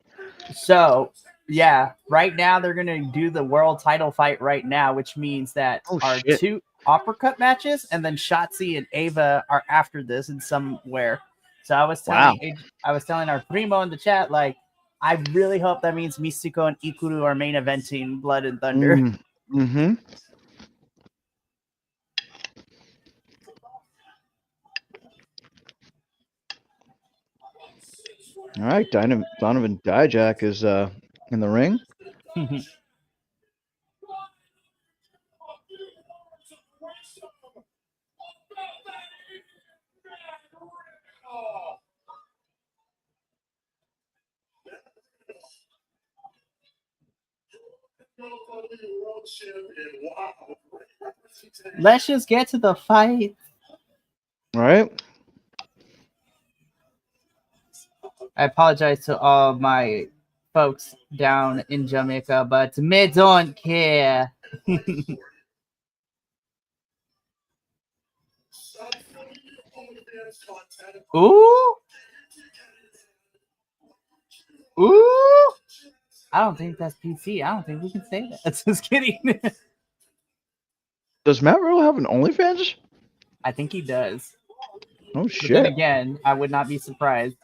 So yeah, right now they're gonna do the world title fight right now, which means that our shit. 2 uppercut matches, and then Shotzi and Ava are after this in somewhere. So I was telling our Primo in the chat, like, I really hope that means Mystico and Ikuru are main eventing Blood and Thunder. Mm-hmm. All right, Donovan Dijak is in the ring. Let's just get to the fight. All right. I apologize to all my folks down in Jamaica, but me don't care. Ooh. Ooh. I don't think that's PC. I don't think we can say that. Just kidding. Does Matt Riddle have an OnlyFans? I think he does. Oh But shit! then again, I would not be surprised.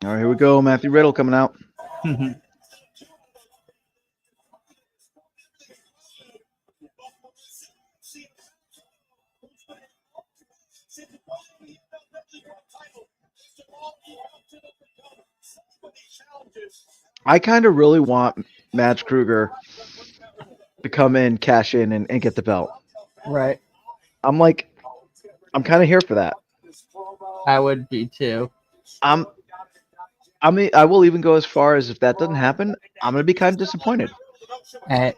All right, here we go. Matthew Riddle coming out. I kind of really want Mads Kruger to come in, cash in, and get the belt. Right. I'm kind of here for that. I would be too. I mean, I will even go as far as if that doesn't happen, I'm gonna be kind of disappointed. Matt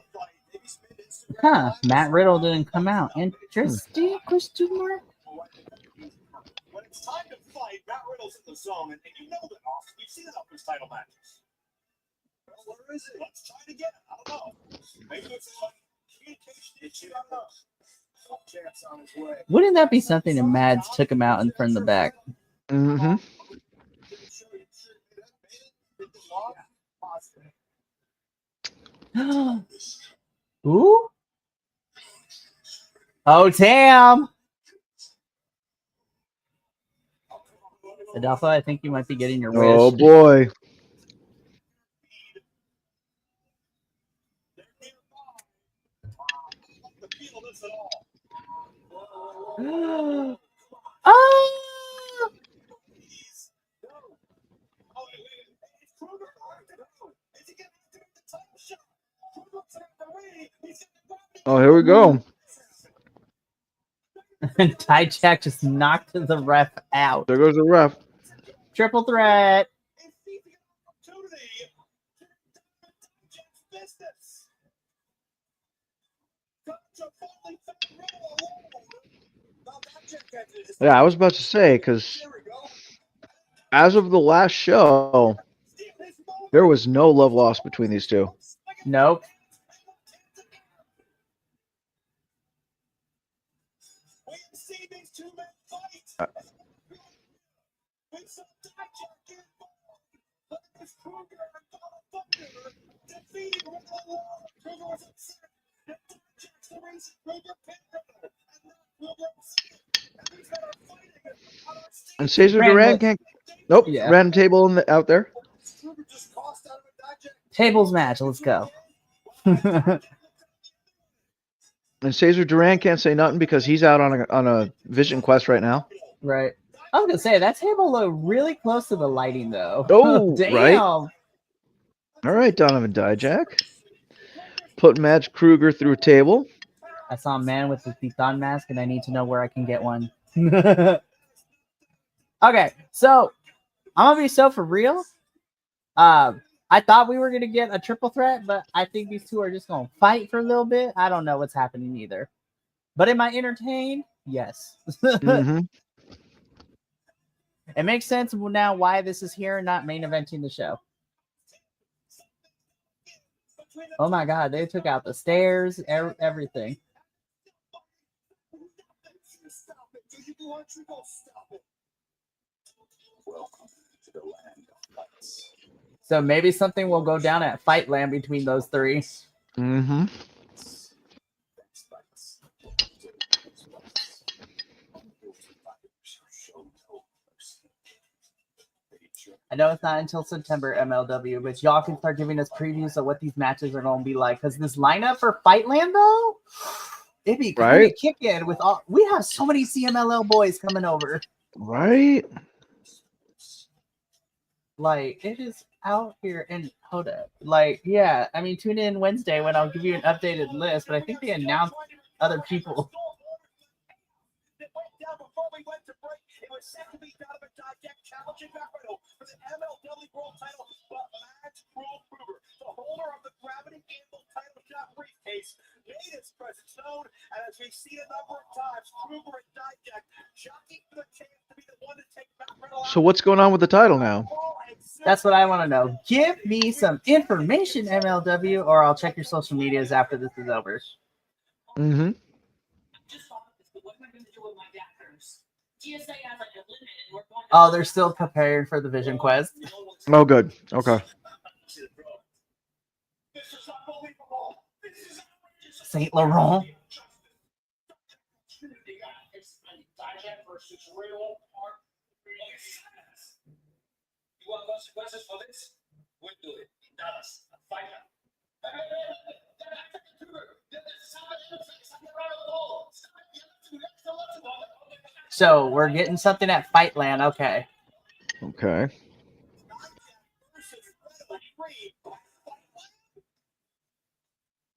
Riddle didn't come out. Interesting question mark. When it's time to fight, Matt Riddle's in the zone, and you know that, Austin. You've seen it up in his title matches. Well, where is it? Let's try to get it. I don't know. Maybe it's a communication issue. I don't know. Chance on his way. Wouldn't that be something if Mads took him out in front of the back? Mm-hmm. Ooh. Oh, damn. Adolfo, I think you might be getting your wish. Oh boy. Oh! Oh, here we go. Dijak just knocked the ref out. There goes the ref. Triple threat. Yeah, I was about to say, because as of the last show, there was no love lost between these two. Nope. And Cesar Duran can't. Nope. Yeah. Random table out there. Tables match. Let's go. And Cesar Duran can't say nothing because he's out on a vision quest right now. Right. I was gonna say that table looked really close to the lighting, though. Oh, Damn! right. All right, Donovan Dijak. Put Matt Kruger through a table. I saw a man with the Titan mask, and I need to know where I can get one. Okay, so I'm gonna be so for real. I thought we were gonna get a triple threat, but I think these two are just gonna fight for a little bit. I don't know what's happening either. But am I entertained? Yes. Mm-hmm. It makes sense now why this is here and not main eventing the show. Oh my god, they took out the stairs, everything. So maybe something will go down at Fightland between those three. Mm-hmm. I know it's not until September, MLW, but y'all can start giving us previews of what these matches are going to be like. Because this lineup for Fightland, though, it'd be kind of Right. kicking with all. We have so many CMLL boys coming over. Right. Like, it is out here. And hold up. Like, yeah, I mean, tune in Wednesday when I'll give you an updated list. But I think they announced other people. It was set to be Donovan Dijak challenging Matt Riddle for the MLW World Title, but Matt Kruger, the holder of the Gravity Gamble title shot briefcase, made his presence known, and as we've seen a number of times, Kruger and Dijak jockeying for the chance to be the one to take Matt Riddle out. So what's going on with the title now? That's what I want to know. Give me some information, MLW, or I'll check your social medias after this is over. Mm-hmm. Oh, they're still preparing for the Vision Quest. Oh, good. Okay. Saint Laurent. You want consequences for this? We'll do it. In Dallas. Fight out. So we're getting something at Fightland. Okay. Okay.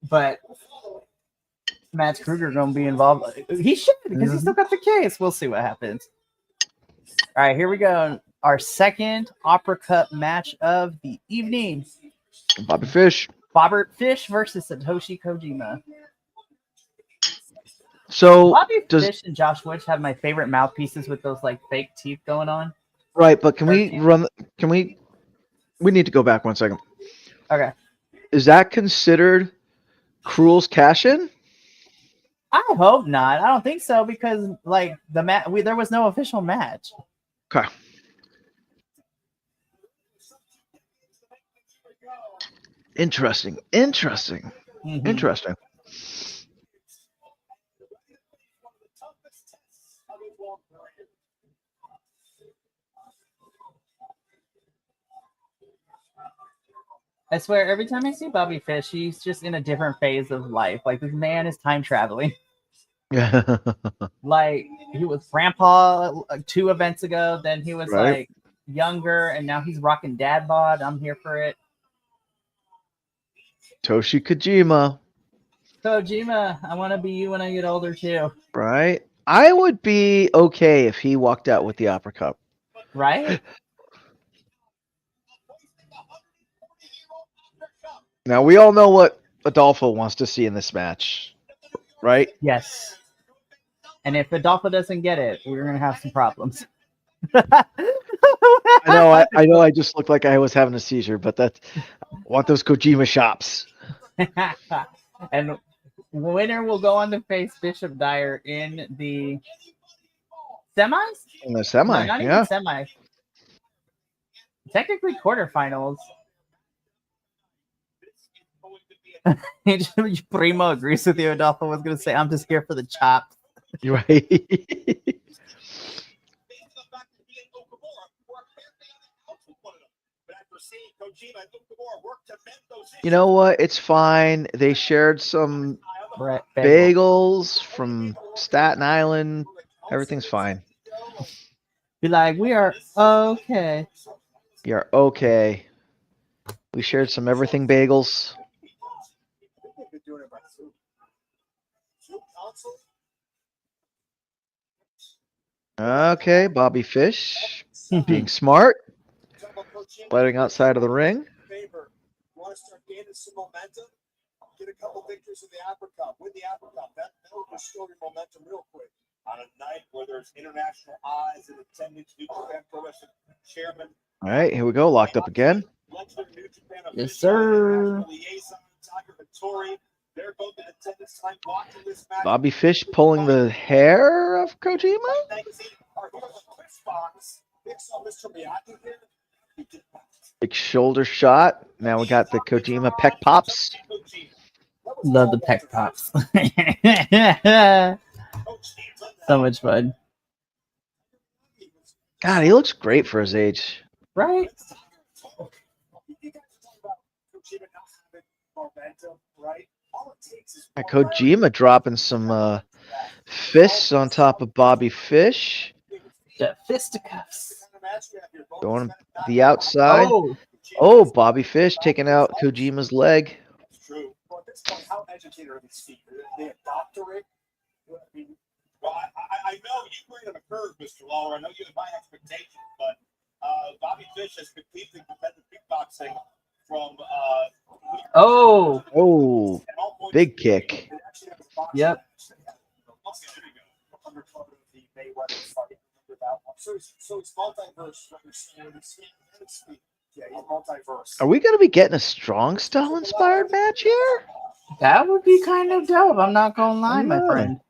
But Matt Kruger gonna be involved. He should because he still got the case. We'll see what happens. All right, here we go. Our second Opera Cup match of the evening. Bobby Fish. Bobbert Fish versus Satoshi Kojima. So Bobby Fish and Josh Witch have my favorite mouthpieces with those like fake teeth going on. right, but can we run? Can we? We need to go back 1 second. Okay. Is that considered Cruel's cash-in? I hope not. I don't think so because like the there was no official match. Okay. Interesting. Interesting. Mhm. Interesting. I swear, every time I see Bobby Fish, he's just in a different phase of life. Like this man is time traveling. Yeah. Like he was grandpa 2 events ago, then he was Right. like younger, and now he's rocking dad bod. I'm here for it. Toshi Kojima. Kojima, I want to be you when I get older too. Right. I would be okay if he walked out with the Opera Cup. Right? Now we all know what Adolfo wants to see in this match, right? Yes. And if Adolfo doesn't get it, we're gonna have some problems. I I know. I just looked like I was having a seizure, but I want those Kojima shops. And winner will go on to face Bishop Dyer in the semis. In the semi, No, not yeah. even semi. Technically quarterfinals. Primo agrees with you. Adolfo was going to say, I'm just here for the chop. You're right. You know what? It's fine. They shared some bagels from Staten Island. Everything's fine. Be like, we are okay. You're okay. We shared some everything bagels. They've been doing it by Zoom. Zoom console? Okay, Bobby Fish Hmm. being smart, Talk about Coach Jim. fighting outside of the ring. Favor. You want to start gaining some momentum? Get a couple victories in the Apple Cup. Win the Apple Cup. That'll restore your momentum real quick. On a night where there's international eyes and attendance, New Japan Pro Wrestling Chairman. All right, here we go. Locked up again. Legendary New Japan Yes, official, sir. international liaison, Tiger Vittori. They're both in attendance tonight watching this match. Bobby Fish pulling the hair of Kojima. Magazine are here in the quiz box. Big saw Mr. Miyagi here. He did not. Big shoulder shot. Now we got the Kojima peck pops. Love the peck pops. So much fun. God, he looks great for his age. Right? You guys are talking about Kojima not having momentum, right? All it takes is And Kojima dropping some fists on top of Bobby Fish. The fisticuffs. Going the outside. Oh, Oh, Bobby Fish taking out Kojima's leg. It's true. Well, at this point, how educated are these feet? They a doctorate? I mean, Well, I know you bring him a curve, Mr. Lawler. I know you have high expectations, but Bobby Fish has competed in competitive kickboxing from oh, Oh, big kick. they actually have a boxing Yep. match. Okay, there you go. Undercover of the Mayweather fight. Remember that one? So it's multiverse. What you're saying. It's yeah, he's multiverse. Are we going to be getting a strong style inspired match here? that would be kind of dope. I'm not gonna lie, my Yeah. friend.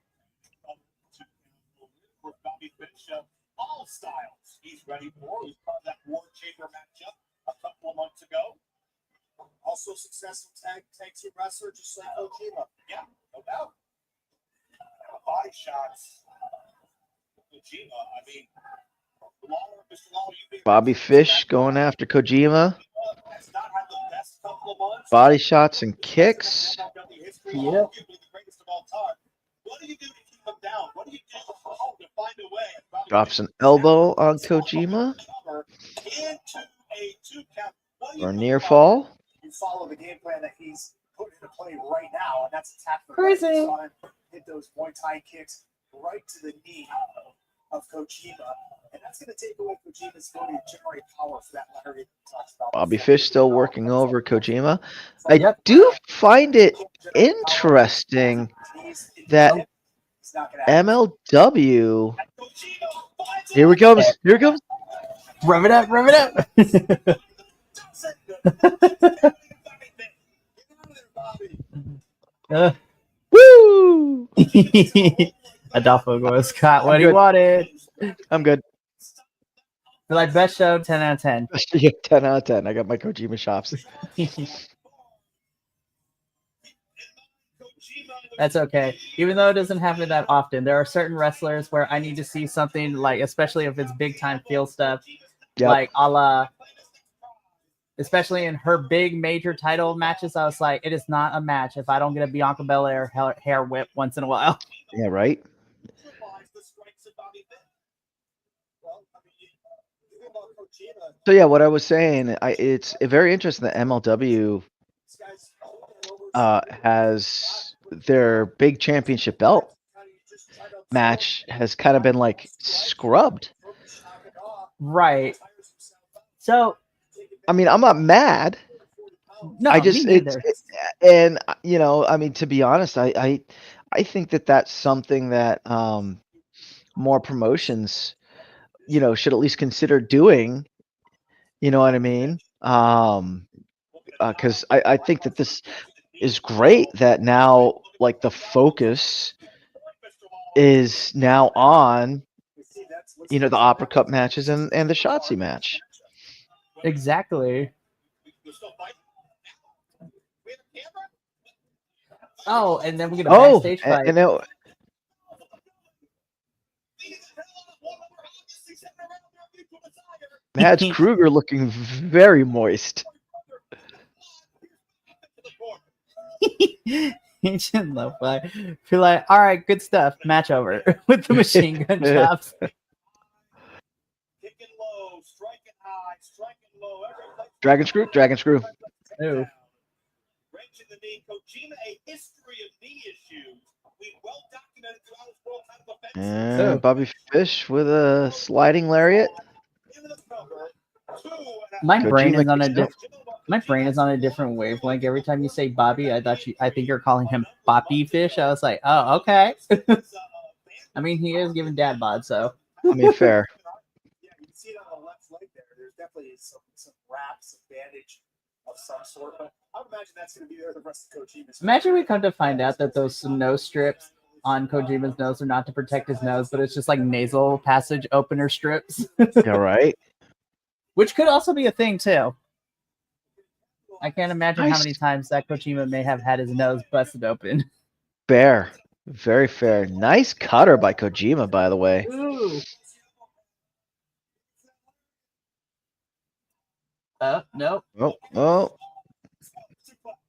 Bobby Fish, all styles. He's ready for. He's part of that War Chamber matchup a couple of months ago. Also successful tag team wrestler, just like Kojima. Yeah, no doubt. Body shots. Kojima, I mean, Lawler, Mr. Lawler, you being Bobby Fish going after Kojima. has not had the best couple of months. Body shots and kicks. Yep. Arguably the greatest of all time. What do you do to keep him down? What do you do to find a way? Bobby Drops Fish an elbow on Kojima. cover into a 2 count. What do you Or do near about fall. You follow the game plan that he's putting into play right now, and that's attack the Crazy. right. You saw him hit those Muay Thai kicks right to the knee of Kojima, and that's going to take away Kojima's ability to generate power for that ladder he talks about. Bobby Fish still working over Kojima. I Yep. do find it interesting that He's not gonna have MLW. Kojima finds Here we comes. Here it comes. Rev it up, rev it up. Uh, Woo! Adolfo goes, caught what I'm he good. wanted. I'm good. Like best show, 10 out of 10. Yeah, 10 out of 10. I got my Kojima shops. That's okay. Even though it doesn't happen that often, there are certain wrestlers where I need to see something like, especially if it's big time field stuff, Yep. like a la, especially in her big major title matches. I was like, it is not a match if I don't get a Bianca Belair hair whip once in a while. Yeah, right. So yeah, what I was saying, it's very interesting that MLW has their big championship belt match has kind of been like scrubbed. Right. So, I mean, I'm not mad. no, I just me neither. and you know, I mean, to be honest, I think that that's something that more promotions, you know, should at least consider doing. You know what I mean? Because I think that this is great that now, like, the focus is now on, you know, the Opera Cup matches and the Shotzi match. Exactly. Oh, and then we get a Oh, backstage fight. and it, Mads Kruger looking very moist. Ancient Lo-Fi. Feel like, all right, good stuff. Match over with the machine gun chops. Dragon screw. Ooh. Wrench in the knee. Kojima, a history of knee issues. We well documented throughout his world title defense. And Bobby Fish with a sliding lariat. Into the cover. My brain Kojima is on a kicks my brain is on a different wavelength. Every time you say Bobby, I think you're calling him Boppy Fish. I was like, oh, okay. I mean, he is giving dad bod, so. I mean, fair. Yeah, you can see it on the left leg there. There's definitely some wrap, some bandage of some sort. But I would imagine that's going to be there the rest of Kojima's. Imagine we come to find out that those nose strips on Kojima's nose are not to protect his nose, but it's just like nasal passage opener strips. Yeah, right. Which could also be a thing, too. I can't imagine how Nice. many times that Kojima may have had his nose busted open. Fair. Very fair. Nice cutter by Kojima, by the way. Ooh. Nope. Oh.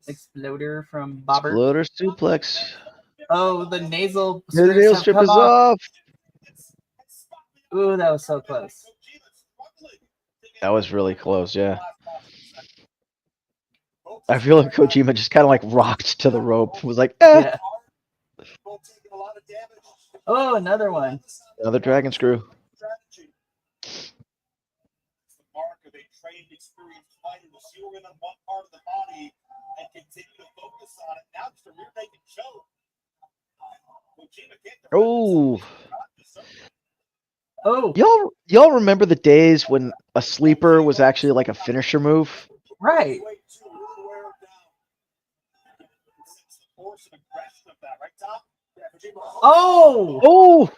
Exploder from Bobber. Exploder suplex. Oh, the nasal The strips nail have strip come is off. off. Ooh, that was so close. That was really close, yeah. I feel like Kojima just kind of like rocked to the rope. Was like, Yeah. Oh, another one. Another dragon screw. Mark of a trained, experienced fighter to zero in on one part of the body and continue to focus on it. Now just a rear naked choke. Oh. Oh, Y'all remember the days when a sleeper was actually like a finisher move? right. Oh, Oh,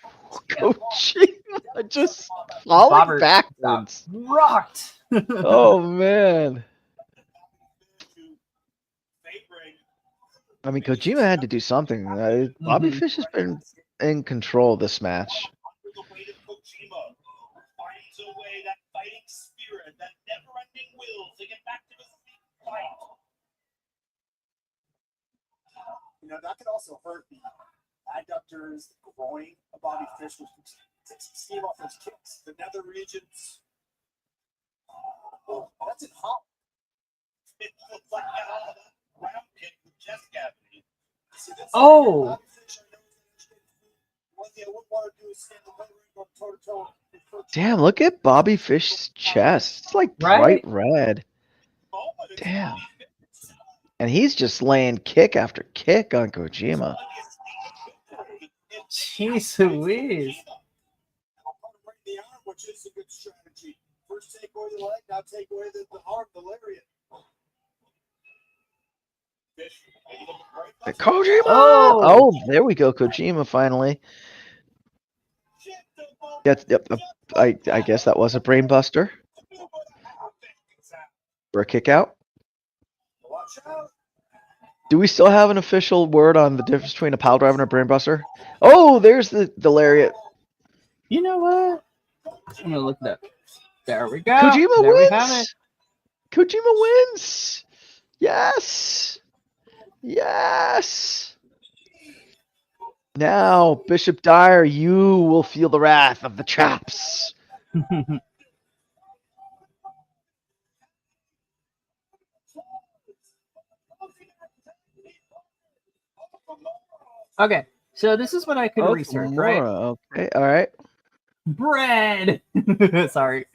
Kojima just falling Bobber backwards. rocked. Oh man. I mean, Kojima had to do something. Bobby Mhm. Fish has been in control of this match. You know, that could also hurt the adductors, the groin of Bobby Fish, which takes some steam off those kicks. The nether regions. Oh, that's in hot. It looks like a round kick with chest cavity. Oh, One thing I wouldn't want to do is stand in the ring, go toe to toe. Damn, look at Bobby Fish's chest. It's like bright red. Damn. And he's just laying kick after kick on Kojima. jeez Louise. The arm, which is a good strategy. First take away the leg, now take away the arm, the lariat. Kojima! Oh. Oh, there we go. Kojima finally. Yep. I guess that was a brain buster. For a kick out. Watch out. Do we still have an official word on the difference between a pile driver and a brain buster? Oh, there's the lariat. You know what? I'm gonna look it up. There we go. Kojima There we have it. wins. Kojima wins. Yes. Yes. Now, Bishop Dyer, you will feel the wrath of the chops. Okay, so this is what I could research, right? Okay, all right. Bread. Sorry.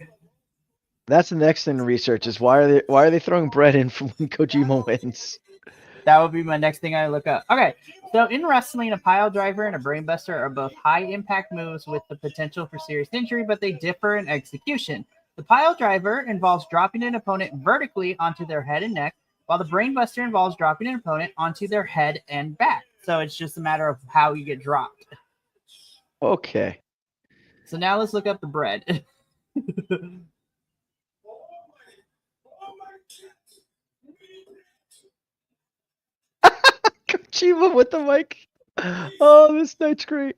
That's the next thing to research is why are they throwing bread in for when Kojima wins? That would be my next thing I look up. Okay, so in wrestling, a pile driver and a brainbuster are both high-impact moves with the potential for serious injury, but they differ in execution. The pile driver involves dropping an opponent vertically onto their head and neck, while the brainbuster involves dropping an opponent onto their head and back. So it's just a matter of how you get dropped. Okay. So now let's look up the bread. Kojima with the mic. Oh, this night's great.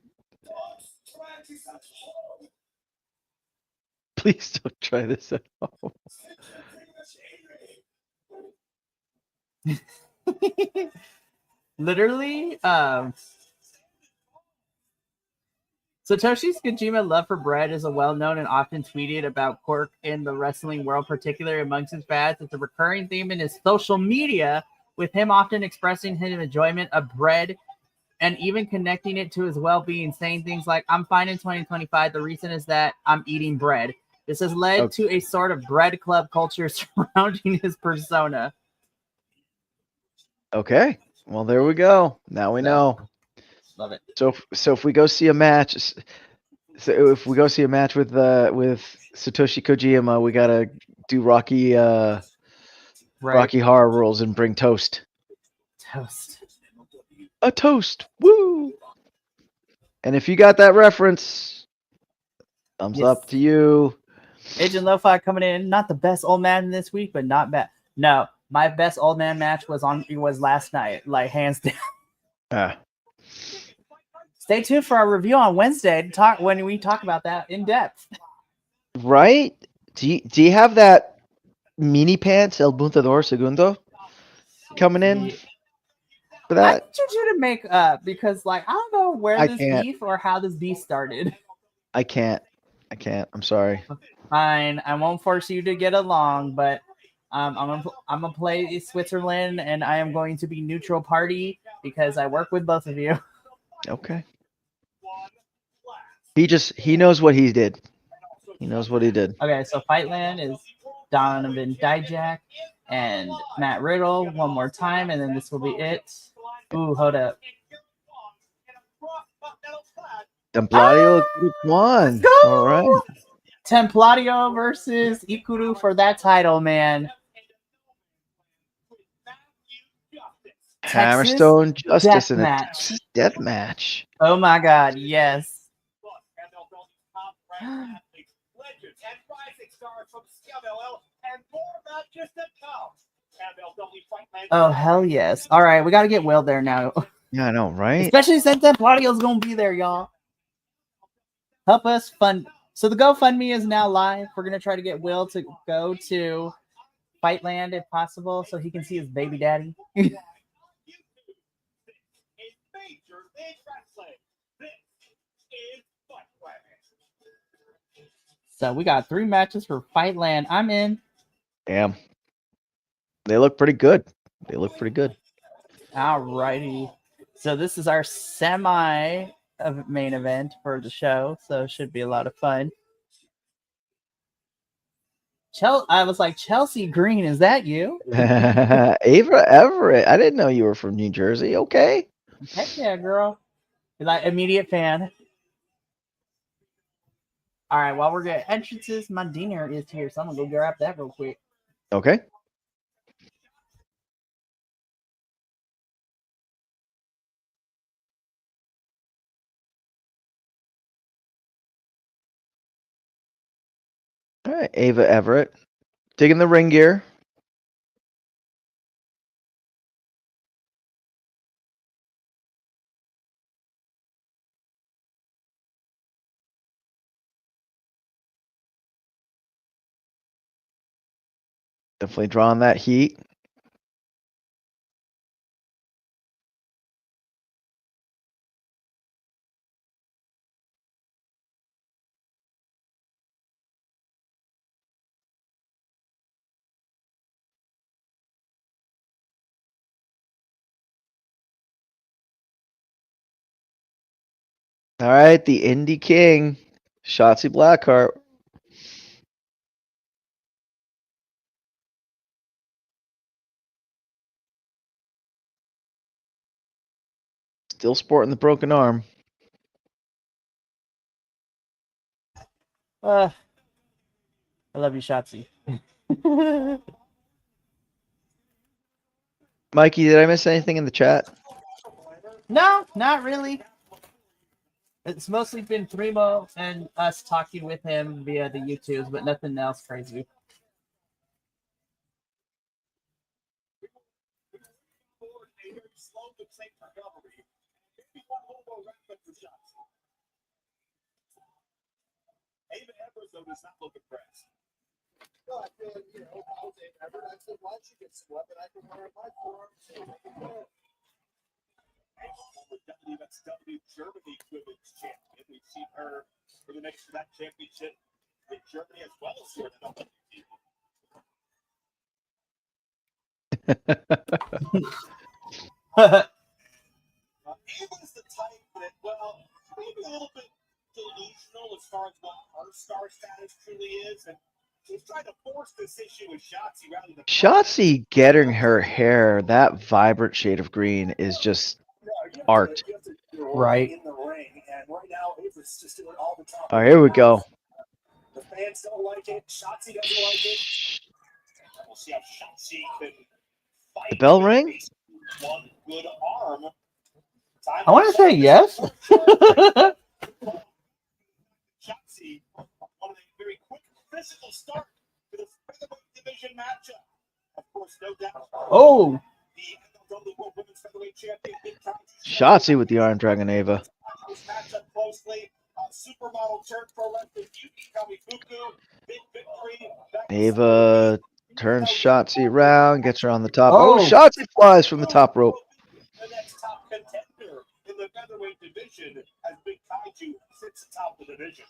Please don't try this at home. Literally, Satoshi's Kojima love for bread is a well-known and often tweeted about quirk in the wrestling world, particularly amongst his fans. It's a recurring theme in his social media, with him often expressing his enjoyment of bread and even connecting it to his well-being, saying things like, I'm fine in 2025. The reason is that I'm eating bread. This has led to a sort of bread club culture surrounding his persona. Okay. Well, there we go. Now we know. Love it. So if we go see a match, with Satoshi Kojima, we gotta do Rocky Rocky Horror Rules and bring toast. Toast. A toast. Woo! And if you got that reference, thumbs up to you. Agent Lo-Fi coming in, not the best old man this week, but not bad. No, my best old man match was last night, like hands down. Stay tuned for our review on Wednesday when we talk about that in depth. Right? Do you have that mini pants El Buntador Segundo coming in for that? I need you to make because I don't know where this beef or how this beef started. I can't. I'm sorry. Fine, I won't force you to get along, but I'm gonna play Switzerland, and I am going to be neutral party because I work with both of you. Okay. He knows what he did. He knows what he did. Okay, so Fightland is Donovan Dijak and Matt Riddle one more time, and then this will be it. Ooh, hold up. Templario won. All right. Templario versus Ikuru for that title, man. Hammerstone Justice in a match. death match. Oh my God, yes. Oh, hell yes. All right, we got to get Will there now. Yeah, I know, right? Especially since Templario's going to be there, y'all. Help us fund. So the GoFundMe is now live. We're going to try to get Will to go to Fightland if possible so he can see his baby daddy. So we got 3 matches for Fightland. I'm in. Damn. They look pretty good. Alrighty. So this is our semi main event for the show. So it should be a lot of fun. I was like, Chelsea Green, is that you? Ava Everett. I didn't know you were from New Jersey. Okay. Heck yeah, girl. You're like immediate fan. All right, while we're getting entrances, my dinner is here, so I'm gonna go grab that real quick. Okay. All right, Ava Everett. Digging the ring gear. Definitely drawing that heat. All right, the Indie King, Shotzi Blackheart. Still sporting the broken arm. I love you, Shotzi. Mikey, did I miss anything in the chat? No, not really. It's mostly been Primo and us talking with him via the YouTubes, but nothing else crazy. Does not look impressed. No, I feel like, I was Everett. I said, why don't you get swept and I can wear my form? believe that's W Germany Women's Champion. We've seen her for the next to that championship in Germany as well as here in the Ava's the type that, well, maybe a little bit delusional as far as what her star status truly is, and she's trying to force this issue with Shotzi rather than Shotzi getting her hair that vibrant shade of green is just art. Right. In the ring, and right now Ava's just doing all the time. Oh, here we go. The fans don't like it. Shotzi doesn't like it. we'll see how Shotzi can fight. The bell with ring? one good arm. I want to say yes. Shotzi on a very quick physical start to the featherweight division matchup. Of course, no doubt. Oh, The MLW World Women's Featherweight Champion, Shotzi with the Iron Dragon Ava. This matchup closely. Supermodel turned pro wrestler Yuki Kamifuku. Big victory. Ava turns Shotzi around, gets her on the top. Oh, Oh. Shotzi flies from the top rope. The next top contender in the featherweight division as Big Kaiju sits atop the division.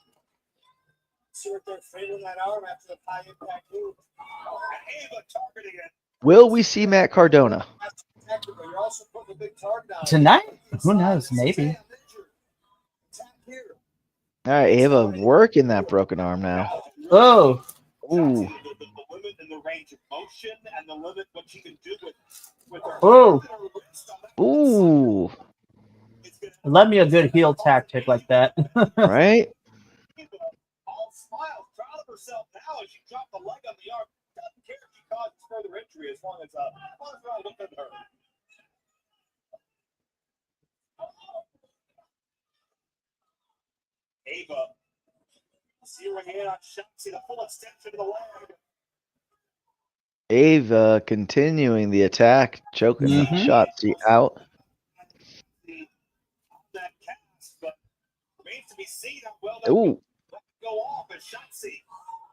See what they're framing that arm after the high impact move. And Ava targeting it. Will we see Matt Cardona? That's technical. You're also putting a big target down. tonight? Who knows? Maybe. Attack here. All right, Ava working that broken arm now. Oh, Ooh. The limit in the range of motion and the limit what she can do with her. Oh. Ooh. love me a good heel tactic like that. Right? All smiles, proud of herself now as she dropped the leg on the arm. Doesn't care if she causes further injury as long as we're all looking at her. Ava zeroing in on Shotzi, the full extension of the leg. Ava continuing the attack, choking Mhm. Shotzi out. That cast, but remains to be seen how well that Ooh. can go off as Shotzi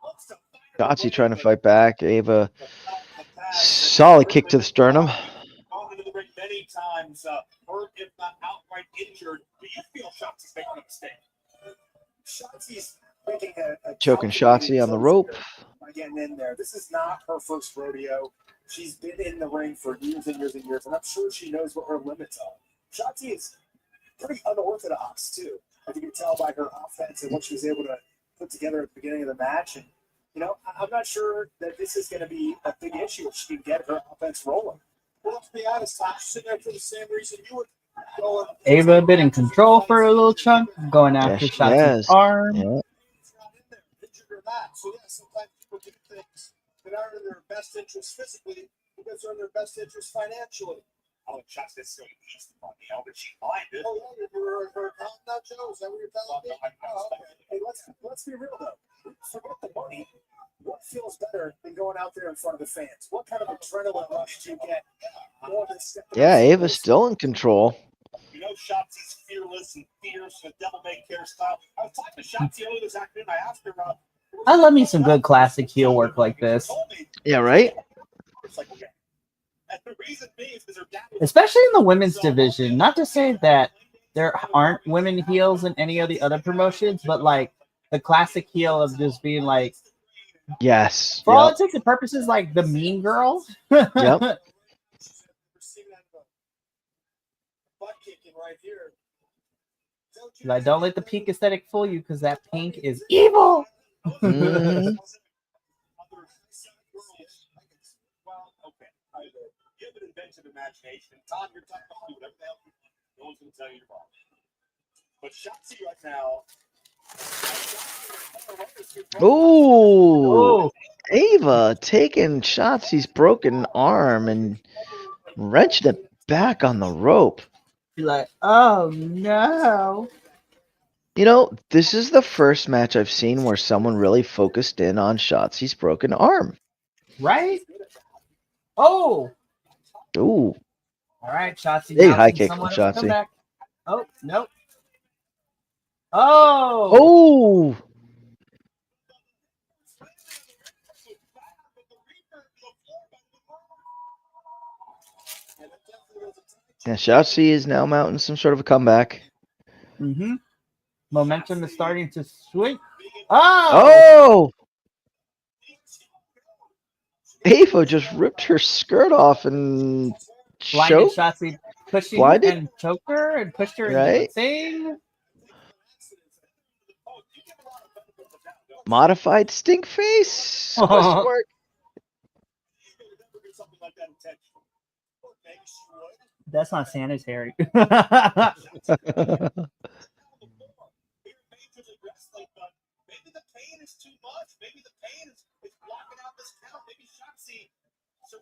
looks to fight her Shotzi way, trying to but fight back. Ava, the pass solid kick to the sternum. gone into the ring many times, hurt if not outright injured. Do you feel Shotzi's making a mistake? Shotzi's making a Choking calculated Shotzi on the choice rope. here by getting in there. This is not her first rodeo. She's been in the ring for years and years and years, and I'm sure she knows what her limits are. Shotzi is pretty unorthodox too, as you can tell by her offense and what she was able to put together at the beginning of the match. And I'm not sure that this is going to be a big issue if she can get her offense rolling. Well, to be honest, I'm sitting there for the same reason you were going. Ava been in control for a little chunk, going Yeah, after she Shotzi's has. arm. Yeah. He's not in there, injured or not. So, yeah, sometimes people do things that aren't in their best interest physically because they're in their best interest financially. Oh, Shotzi is so easy on the hell that she blinded. Oh, yeah, you're her account now, Joe? Is that what you're telling me? Oh, okay. Hey, let's be real, though. Forget the money. What feels better than going out there in front of the fans? What kind of adrenaline rush do you get? Going to step in Yeah, the Ava's first- still in control. You know Shotzi's fearless and fierce with devil may care style. I was talking to Shotzi earlier this afternoon. I asked her I love me some good classic heel work like this. Yeah, right? It's like, okay. And the reason being is because her dad was Especially in the women's division. Not to say that there aren't women heels in any of the other promotions, but like the classic heel of just being like, Yes. for all Yep. intents and purposes, like the mean girl. Yep. Butt kicking right here. Like, don't let the pink aesthetic fool you, because that pink is evil. Mhm. Well, okay. You have an inventive imagination. Tom, you're talking about do whatever the hell you want. No one's going to tell you you're wrong. But Shotzi right now. Ooh. Oh, Ava taking Shotzi's broken arm and wrenching it back on the rope. be like, oh no. You know, this is the first match I've seen where someone really focused in on Shotzi's broken arm. Right? Oh. Ooh. All right, Shotzi. Big now high can kick from someone else come Shotzi. back? Oh, nope. Oh. Oh. Yeah, Shotzi is now mounting some sort of a comeback. Mm-hmm. Momentum is starting to swing. Oh! Oh! Ava just ripped her skirt off and Blinded choked, Shotzi, pushing Blinded? and choked her and pushed her into the right? thing. Modified stink face? Question mark. That's not sanitary. Maybe the pain is too much. Maybe the pain is blocking out this count. Maybe Shotzi.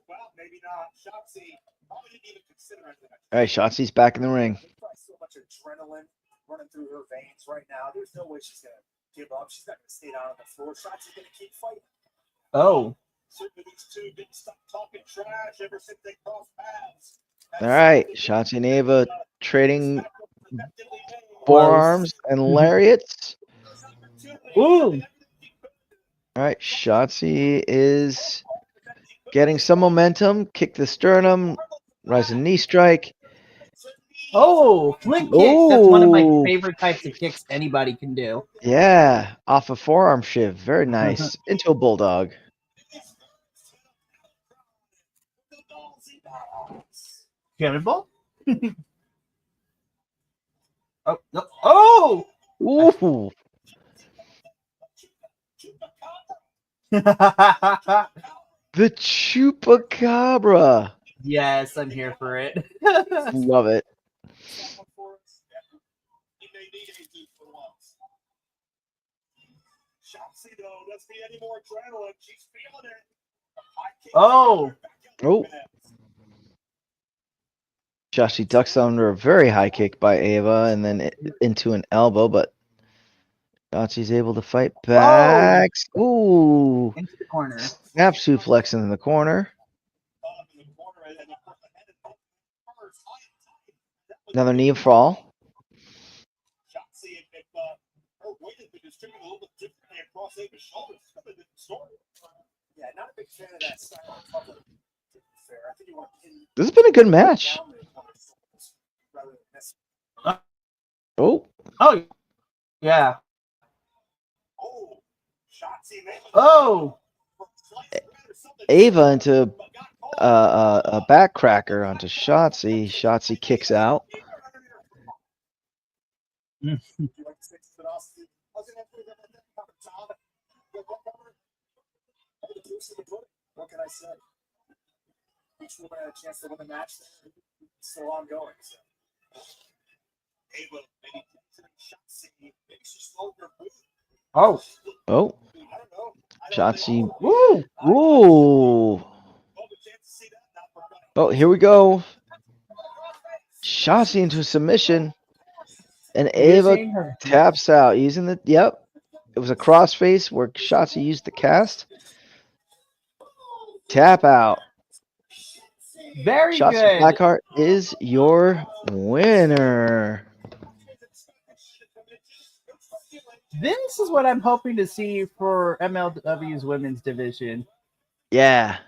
Well, maybe not. Shotzi probably didn't even consider anything. All right, Shotzi's back in the ring. There's so much adrenaline running through her veins right now. There's no way she's going to give up. She's not going to stay down on the floor. Shotzi's going to keep fighting. Oh. Certainly these two didn't stop talking trash ever since they crossed paths. All right, Shotzi and Ava trading forearms and lariats. Ooh. All right, Shotzi is getting some momentum. Kick the sternum, rising knee strike. Oh, flick kicks. That's one of my Ooh. favorite types of kicks anybody can do. Yeah, off a forearm shiv. Very nice. Into a bulldog. Cannonball? Oh, no. Oh! Ooh. The Chupacabra. Yes, I'm here for it. Love it. Oh. Oh. Shotzi ducks under a very high kick by Ava and then into an elbow, but Shotzi's able to fight back. Ooh. Into the corner. Snap suplex in the corner. Another knee fall. Yeah, not a big fan of that style of cover. Fair. I think you want to This has been a good match. Oh. Oh. Yeah. Oh. Ava into a back cracker onto Shotzi. Shotzi kicks out. What can I say? Each woman had a chance to win the match. It's still ongoing. So. Oh. Oh. Shotzi. Woo. Ooh. Oh, here we go. Shotzi into a submission. And Ava taps out using the, yep. It was a crossface where Shotzi used the cast. Tap out. Very Shotzi good. Blackheart is your winner. This is what I'm hoping to see for MLW's women's division. Yeah.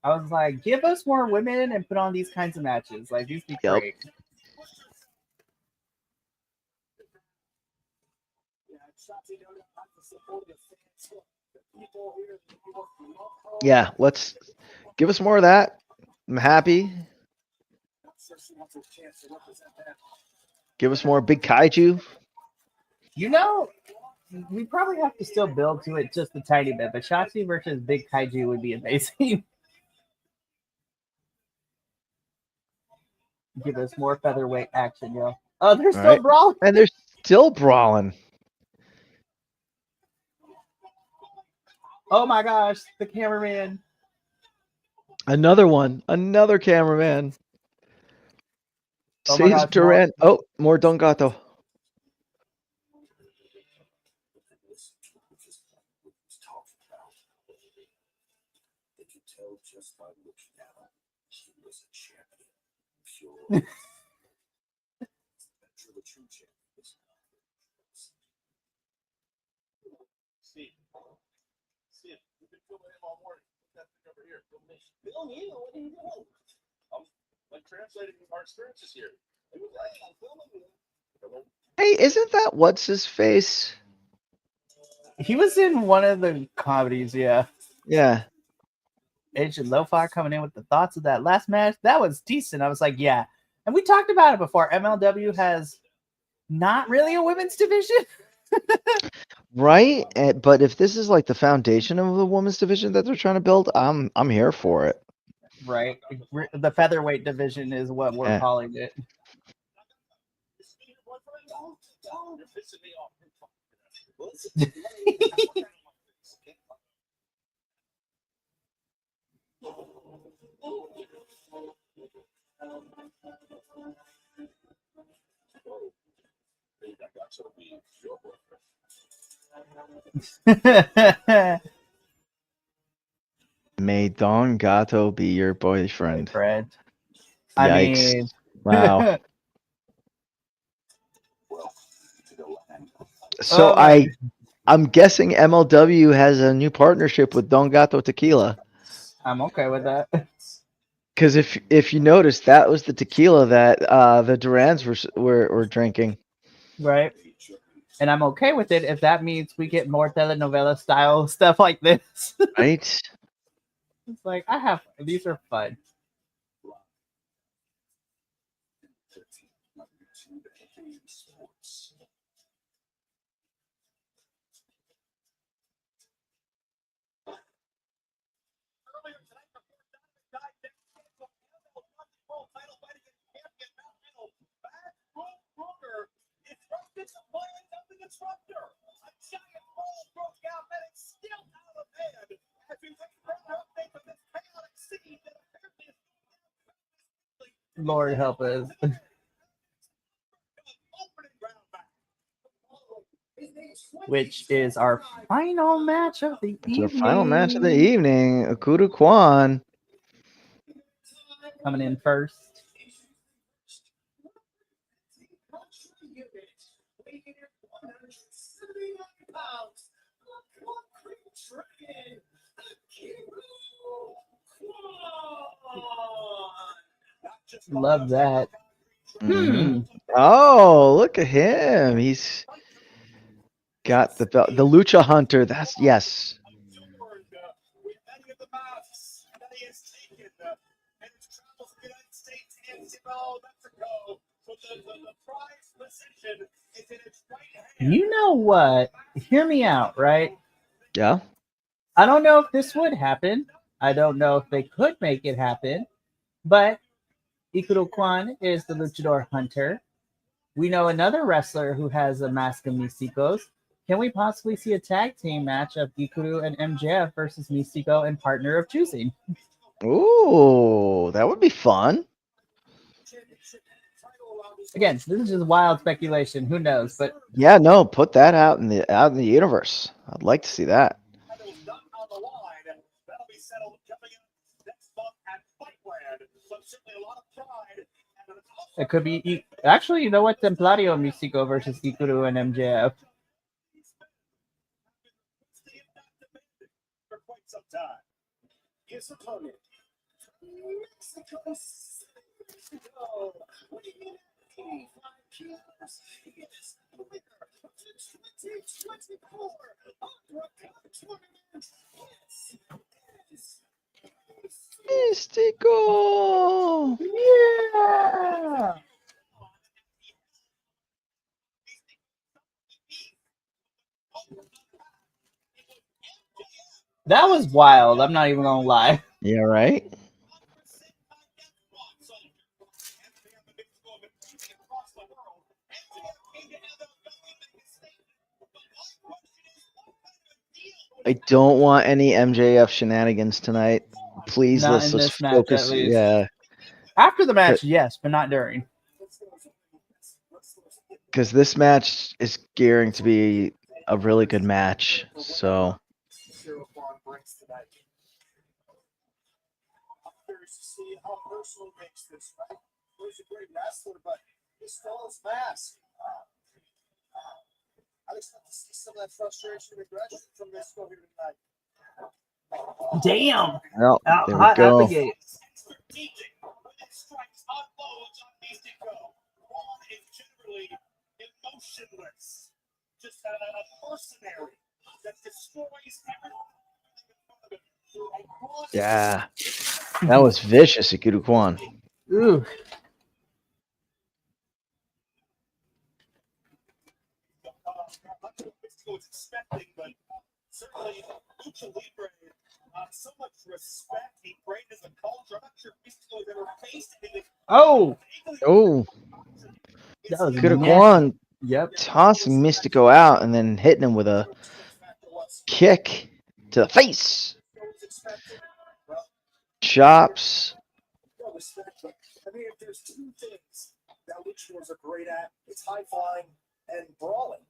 I was like, give us more women and put on these kinds of matches. Like, these be great. Yeah, let's give us more of that. I'm happy. Give us more big kaiju. You know, we probably have to still build to it just a tiny bit, but Shotzi versus Big Kaiju would be amazing. Give us more featherweight action, yo. Oh, they're still brawling. And they're still brawling. Oh my gosh, the cameraman. Another one. Another cameraman. Oh my Saves gosh, Durant. Oh, more Don Gato. Just by looking at him, he was a champion. Pure. The true champion is Steve, we've been filming him all morning. Put that thing over here. Film you? What are you doing? I'm translating our experiences here. It was like, Hey, isn't that what's his face? He was in one of the comedies, yeah. Yeah. Agent Lo-Fi coming in with the thoughts of that last match. That was decent. I was like, yeah. And we talked about it before. MLW has not really a women's division. Right? But if this is like the foundation of the women's division that they're trying to build, I'm here for it. Right. The featherweight division is what we're Yeah. calling it. you're pissing me off. That got to be your boyfriend. May Don Gato be your boyfriend. Fred. Yikes. I mean, Wow. Oh So my- I'm guessing MLW has a new partnership with Don Gato Tequila. I'm okay with that. Because if you notice, that was the tequila that the Durans were drinking. Right. And I'm okay with it if that means we get more telenovela style stuff like this. Right? It's like these are fun. Lord help us. Which is our final match of the It's evening. our final match of the evening. Okuda Kwan. Coming in first. Love that. Mhm. Oh, look at him. He's got the belt. The Lucha Hunter. That's yes. You know what? Hear me out, right? Yeah. I don't know if this would happen. I don't know if they could make it happen. But Ikuto Kwan is the Luchador Hunter. We know another wrestler who has a mask of Mysticos. Can we possibly see a tag team match of Ikuru and MJF versus Mystico and Partner of Choosing? Ooh, that would be fun. Again, this is just wild speculation. Who knows? But Yeah, no, put that out in the universe. I'd like to see that. it could be. Actually, you know what? Templario Mystico versus Ikuru and MJF. His opponent, Mexico City. What do you mean? 85 kilos. He is the winner of the 2024 Uppercut Tournament. Yes, Mystico. Yeah. That was wild. I'm not even gonna lie. Yeah, right. I I don't want any MJF shenanigans tonight. Please, Not let's in just this match, focus. at least. Yeah, After the match, yes, but not during. because this match is gearing to be a really good match. So brings tonight. I'm curious to see how personal he makes this, right? He's a great wrestler, but he stole his mask. I'd expect to see some of that frustration and aggression from this go here tonight. Damn. well, Out there we hot out the go. gate. mercenary that destroys everything. Yeah. That was vicious, Ikuto Kwan. Ooh. Not what Mystico was expecting, but certainly Lucha Libre, so much respect. He brained as a culture. I'm not sure Mystico has ever faced anything. Oh, That was Ikuto nasty. Kwan Yep. tossing Mystico out and then hitting him with a kick to the face. Chops. No respect, but I mean, if there's two things that luchadors are great at, it's high flying and brawling.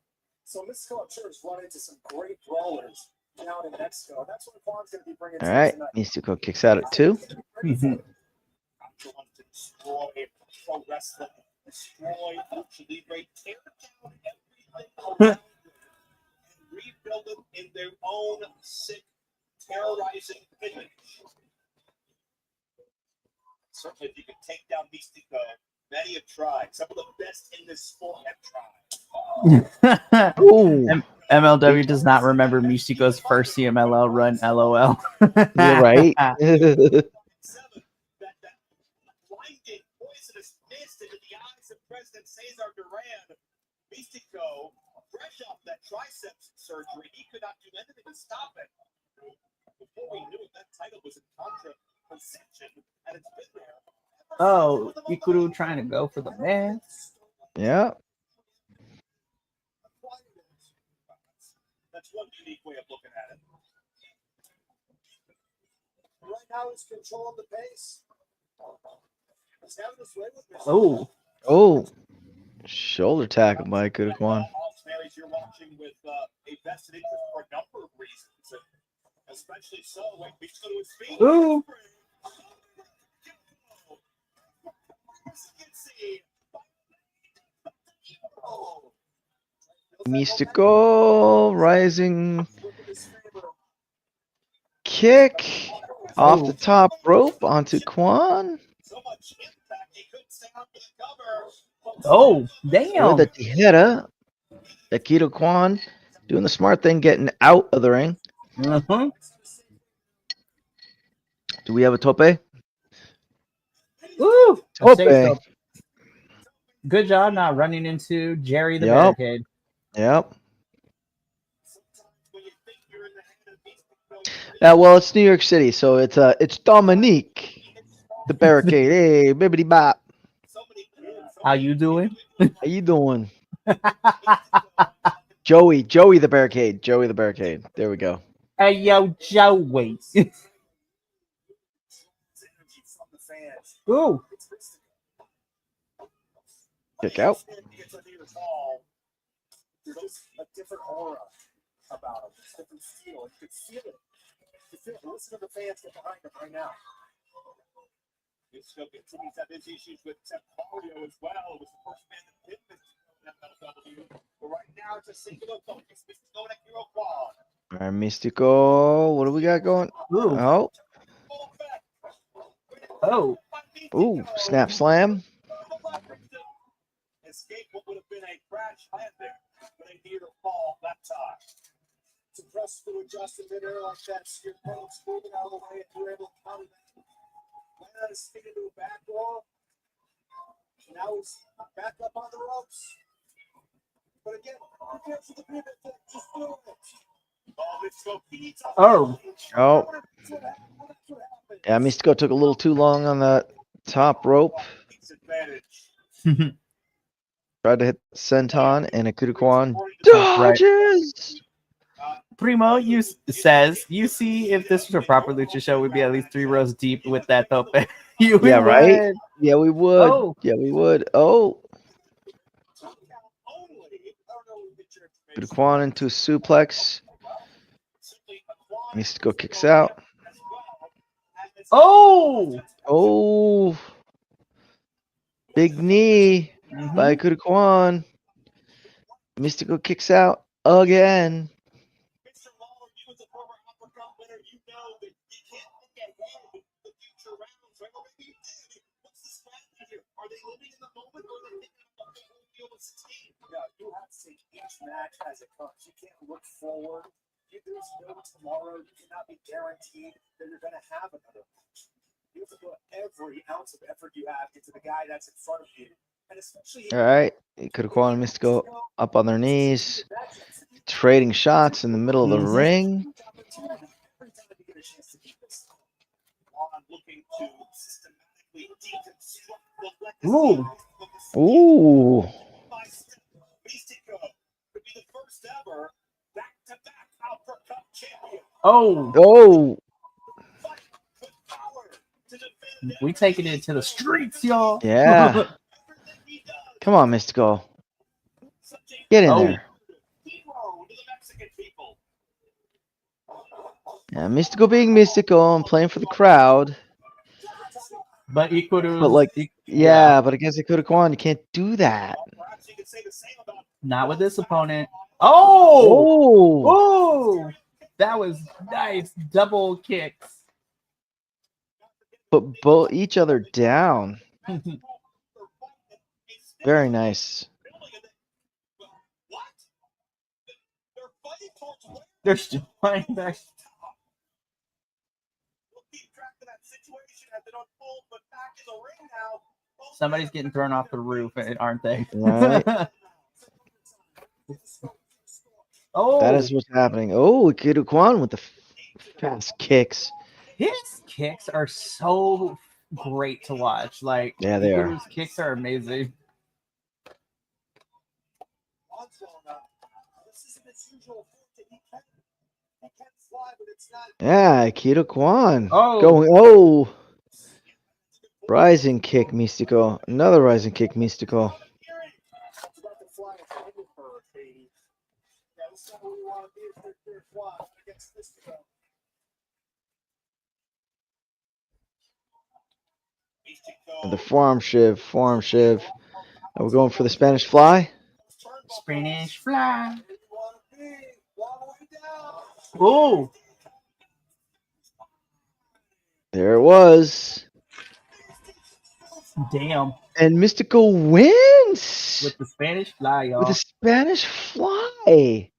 So Mystico, I'm sure, has run into some great brawlers down in Mexico. That's what Kwan's going to be bringing All to right. tonight. Mystico kicks out at 2. Mhm. To destroy pro wrestling, destroy Lucha Libre, tear down everything around them, and rebuild it in their own sick, terrorizing image. Certainly, if you can take down Mystico, many have tried. Some of the best in this sport have tried. Ooh, MLW does not remember Michiko's first CMLL run. LOL. you're right. Seven, that blinding, poisonous mist into the eyes of President Cesar Duran. Mystico, fresh off that triceps surgery, he could not do anything to stop it. Before we knew it, that title was in contraception, and it's been there. Oh, Ikuru trying to go for the man. Yeah. That's one unique way of looking at it. Right now, he's controlling the pace. He's having his way with this. Oh, Oh, shoulder tackle by Ikuto Kwan. All scenarios you're watching with a vested interest for a number of reasons, and especially so when we go to his feet. ooh. Mystico rising kick off the top rope onto Kwan. So much impact, he couldn't stay on for the cover. Oh, With damn. the Tijera, Ikuto Kwan doing the smart thing, getting out of the ring. Uh-huh. Do we have a tope? Ooh. Tope. So. Good job not running into Jerry the Yep. barricade. Yep. Well, it's New York City, so it's Dominique, the barricade. Hey, bibbity bop. How you doing? How you doing? Joey the barricade. Joey the barricade. There we go. Hey, yo, Joey. Ooh. Kick out. There's a different aura about him. It's a different feel. You can feel it. You feel it. Listen to the fans get behind him right now. Mystico continues to have his issues with Temporio as well. It was the first man that did this in MLW. But right now, it's a singular focus. Mystico and Akira Kwan. All right, Mystico. What do we got going? Ooh. Oh. Oh. Ooh. Snap slam. Escape what would have been a crash landing, but a near fall that time. To press through adjust in midair like that, so your opponent's moving out of the way and you're able to counter that. Land his feet into a back wall. Now he's back up on the ropes. But again, who cares what the people think? Just do it. Oh. Oh. Yeah, Mystico took a little too long on that top rope. Tried to hit senton, and Ikuto Kwan dodges. Primo says, you see, if this was a proper lucha show, we'd be at least 3 rows deep with that tope. Yeah, right? Yeah, we would. Oh. Yeah, we would. Oh. Ikuto Kwan into a suplex. Mystico kicks out. Oh. Oh. Big knee by Ikuto Kwan. Mystico kicks out again. match as it comes. You can't look forward. There's no tomorrow. You cannot be guaranteed that you're going to have another match. You have to put every ounce of effort you have into the guy that's in front of you. And especially All right. Ikuruquan and Mystico up on their knees, trading shots in the middle of the ring. Ooh. Ooh. Oh, Oh. we taking it to the streets, y'all. Yeah. Come on, Mystico. Get in Oh. there. Yeah, Mystico being Mystico and playing for the crowd. But Ikuru's, But like, yeah, but against Ikuruquan, you can't do that. not with this opponent. Oh, Oh. oh, that was nice. Double kicks. Put both each other down. Very nice. They're still playing back. Somebody's getting thrown off the roof, aren't they? Right. Oh, That is what's happening. Oh, Ikuruquan with the fast kicks. his kicks are so great to watch. Like, Yeah, they are. Ikuru's kicks are amazing. Yeah, Ikuruquan. Oh. Going. Oh. Rising kick, Mystico. Another rising kick, Mystico. And the forearm shiv. Forearm shiv. Are we going for the Spanish fly? Spanish fly. Oh, There it was. damn. And Mystico wins With the Spanish fly, y'all. with a Spanish fly.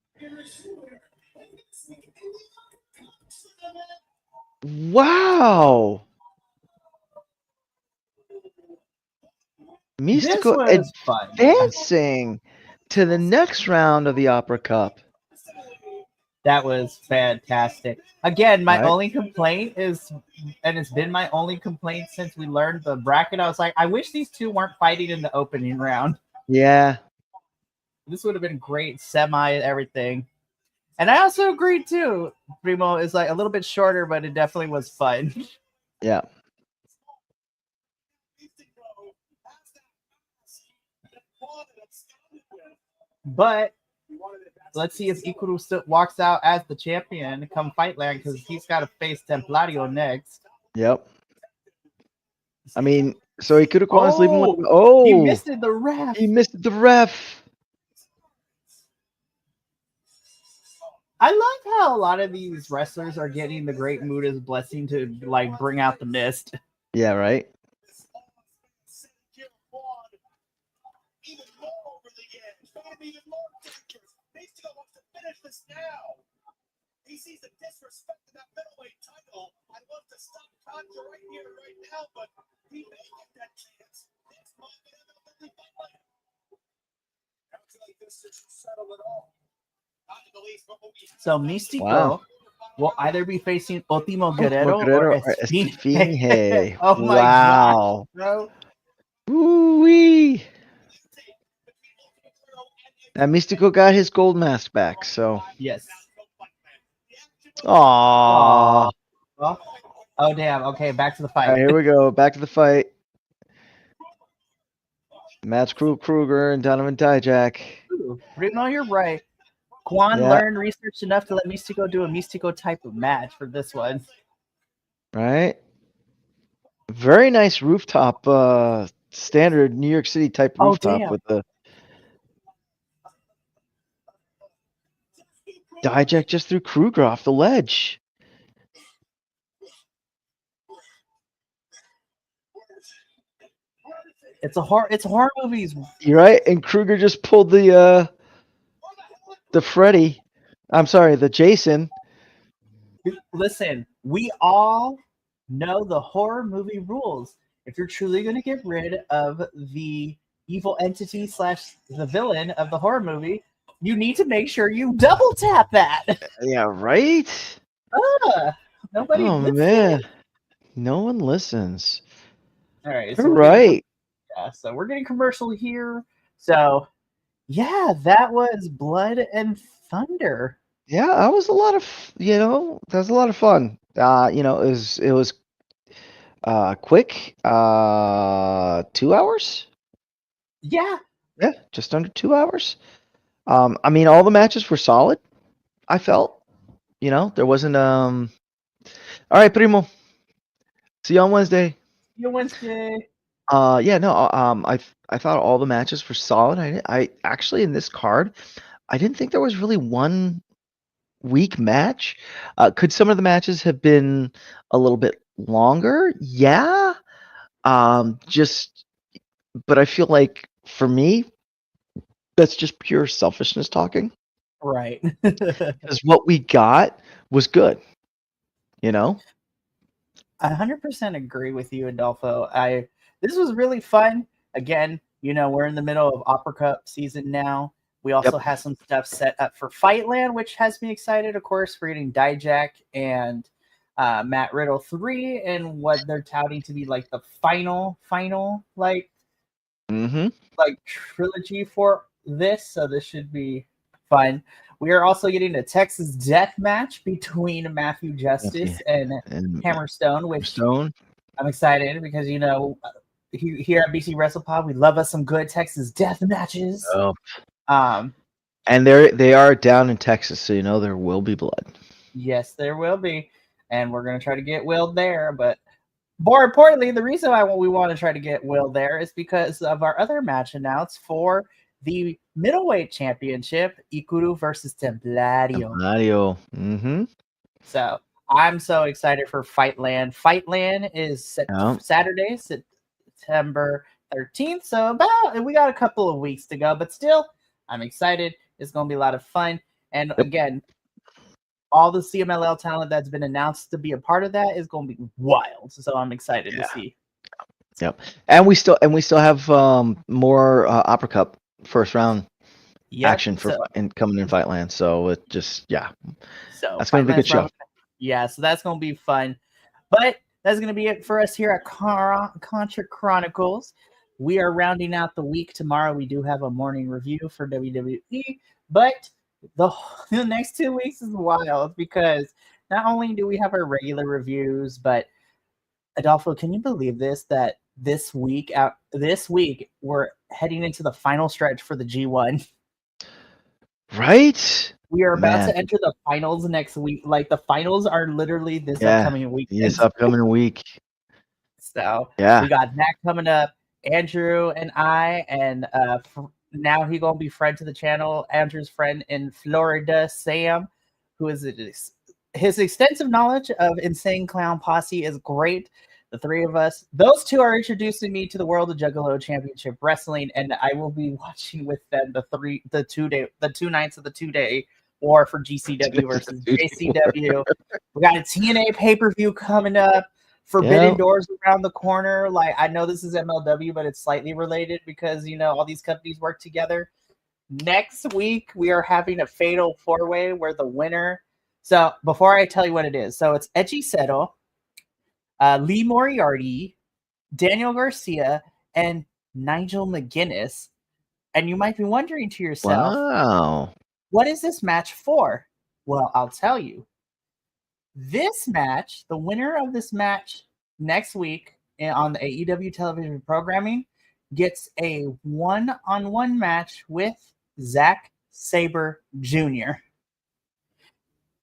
Wow. This Mystico was fun. advancing to the next round of the Opera Cup. That was fantastic. Again, my Right. only complaint is, and it's been my only complaint since we learned the bracket, I was like, I wish these two weren't fighting in the opening round. Yeah. This would have been great, semi everything. And I also agreed too. Primo is like a little bit shorter, but it definitely was fun. Yeah. But let's see if Ikuru still walks out as the champion come Fightland, because he's got to face Templario next. Yep. I mean, so Ikuruquan's leaving with. He Oh, missed it, the ref. he missed the ref. I love how a lot of these wrestlers are getting the Great Muda's blessing to like bring out the mist. Yeah, right. He sees the disrespect of that middleweight title. I'd love to stop Conjure right here, right now, but he may get that chance. This might be MLW Blood. Sounds like this is settled it all. Not in the least, but what we have. So Mystico Wow. will either be facing Ultimo Guerrero Guerrero or or Esfinge. Esfinge. Oh my Wow. God, bro. Ooh-wee. Now Mystico got his gold mask back, so. Yes. Aww. Oh damn. Okay, back to the All right, fight. here we go. Back to the fight. Match Kruger and Donovan Dijak. No, you're right. Quan Yeah. learned research enough to let Mystico do a Mystico type of match for this one. Right? Very nice rooftop, standard New York City type Oh, rooftop damn. with the Dijak just threw Kruger off the ledge. It's horror movies. You're right, and Kruger just pulled the the Freddy. I'm sorry, the Jason. Listen, we all know the horror movie rules. If you're truly going to get rid of the evil entity slash the villain of the horror movie, you need to make sure you double tap that. Yeah, right. Nobody Oh listens. man, no one listens. All right, You're we're getting right. so we're getting commercial here. So yeah, that was Blood and Thunder. Yeah, that was a lot of that was a lot of fun. It was quick. 2 hours. Yeah, Yeah, just under 2 hours. I mean, all the matches were solid. I felt, there wasn't. All right, Primo. See you on Wednesday. you Wednesday. Yeah, no. I thought all the matches were solid. I actually in this card, I didn't think there was really one weak match. Could some of the matches have been a little bit longer? Yeah. But I feel like for me, that's just pure selfishness talking. Right. Because what we got was good. 100% agree with you, Adolfo. This was really fun. Again, we're in the middle of Opera Cup season now. We also have some stuff set up for Fightland, which has me excited. Of course, we're getting Dijak and Matt Riddle 3 and what they're touting to be like the final like trilogy for this. So this should be fun. We are also getting a Texas death match between Matthew Justice and Hammerstone, which I'm excited because here at BC WrestlePod, we love us some good Texas death matches. Oh. And they are down in Texas, so there will be blood. Yes, there will be, and we're gonna try to get Will there. But more importantly, the reason why we want to try to get Will there is because of our other match announced for the middleweight championship, Ikuru versus Templario. So I'm so excited for Fightland. Fightland is Saturday, September 13th. So we got a couple of weeks to go, but still, I'm excited. It's going to be a lot of fun. And again, all the CMLL talent that's been announced to be a part of that is going to be wild. So I'm excited to see. Yep. And we still have more Opera Cup first round action coming in Fightland. So it just So that's going to be a good show. Yeah, so that's going to be fun. But that's going to be it for us here at Contra Chronicles. We are rounding out the week tomorrow. We do have a morning review for WWE, but the next 2 weeks is wild because not only do we have our regular reviews, but Adolfo, can you believe this? That this week we're heading into the final stretch for the G1. Right? We are about to enter the finals next week. Like the finals are literally this upcoming week. This upcoming week. So we got that coming up. Andrew and I, and now he's gonna be friend to the channel. Andrew's friend in Florida, Sam, who is his extensive knowledge of Insane Clown Posse is great. The three of us, those two are introducing me to the world of Juggalo Championship Wrestling, and I will be watching with them the 2 nights of the 2-day war for GCW versus JCW. We got a TNA pay-per-view coming up. Forbidden Doors around the corner. Like, I know this is MLW, but it's slightly related because all these companies work together. Next week we are having a fatal 4-way where the winner. So before I tell you what it is, so it's Echi Seto, Lee Moriarty, Daniel Garcia, and Nigel McGuinness. And you might be wondering to yourself, wow, what is this match for? Well, I'll tell you. This match, the winner of this match next week on the AEW television programming gets a one-on-one match with Zack Sabre Jr.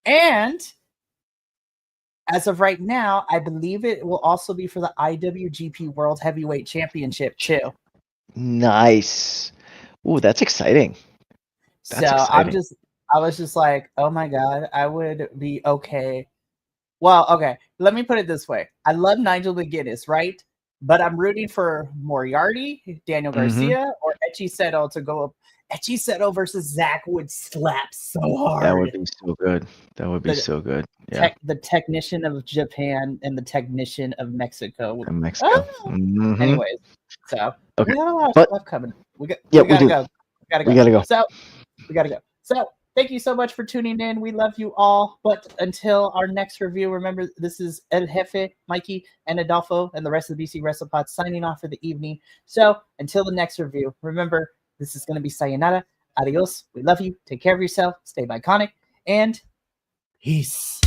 And as of right now, I believe it will also be for the IWGP World Heavyweight Championship too. Nice. Ooh, that's exciting. I was just like, oh my God, I would be okay. Well, okay, let me put it this way. I love Nigel McGuinness, right? But I'm rooting for Moriarty, Daniel Garcia, or Echi Seto to go up Echiseto versus Zach would slap so hard. That would be so good. That would be so good. Yeah. The technician of Japan and the technician of Mexico. would- In Mexico. Mhm. Anyways, so Okay. we got a lot of But- stuff coming. We do. gotta go. We gotta go. So we gotta go. So thank you so much for tuning in. We love you all. But until our next review, remember this is El Jefe, Mikey, and Adolfo, and the rest of the BC WrestlePod signing off for the evening. So until the next review, remember this is gonna be sayonara. Adios. We love you. Take care of yourself. Stay Bi-Conic. And peace.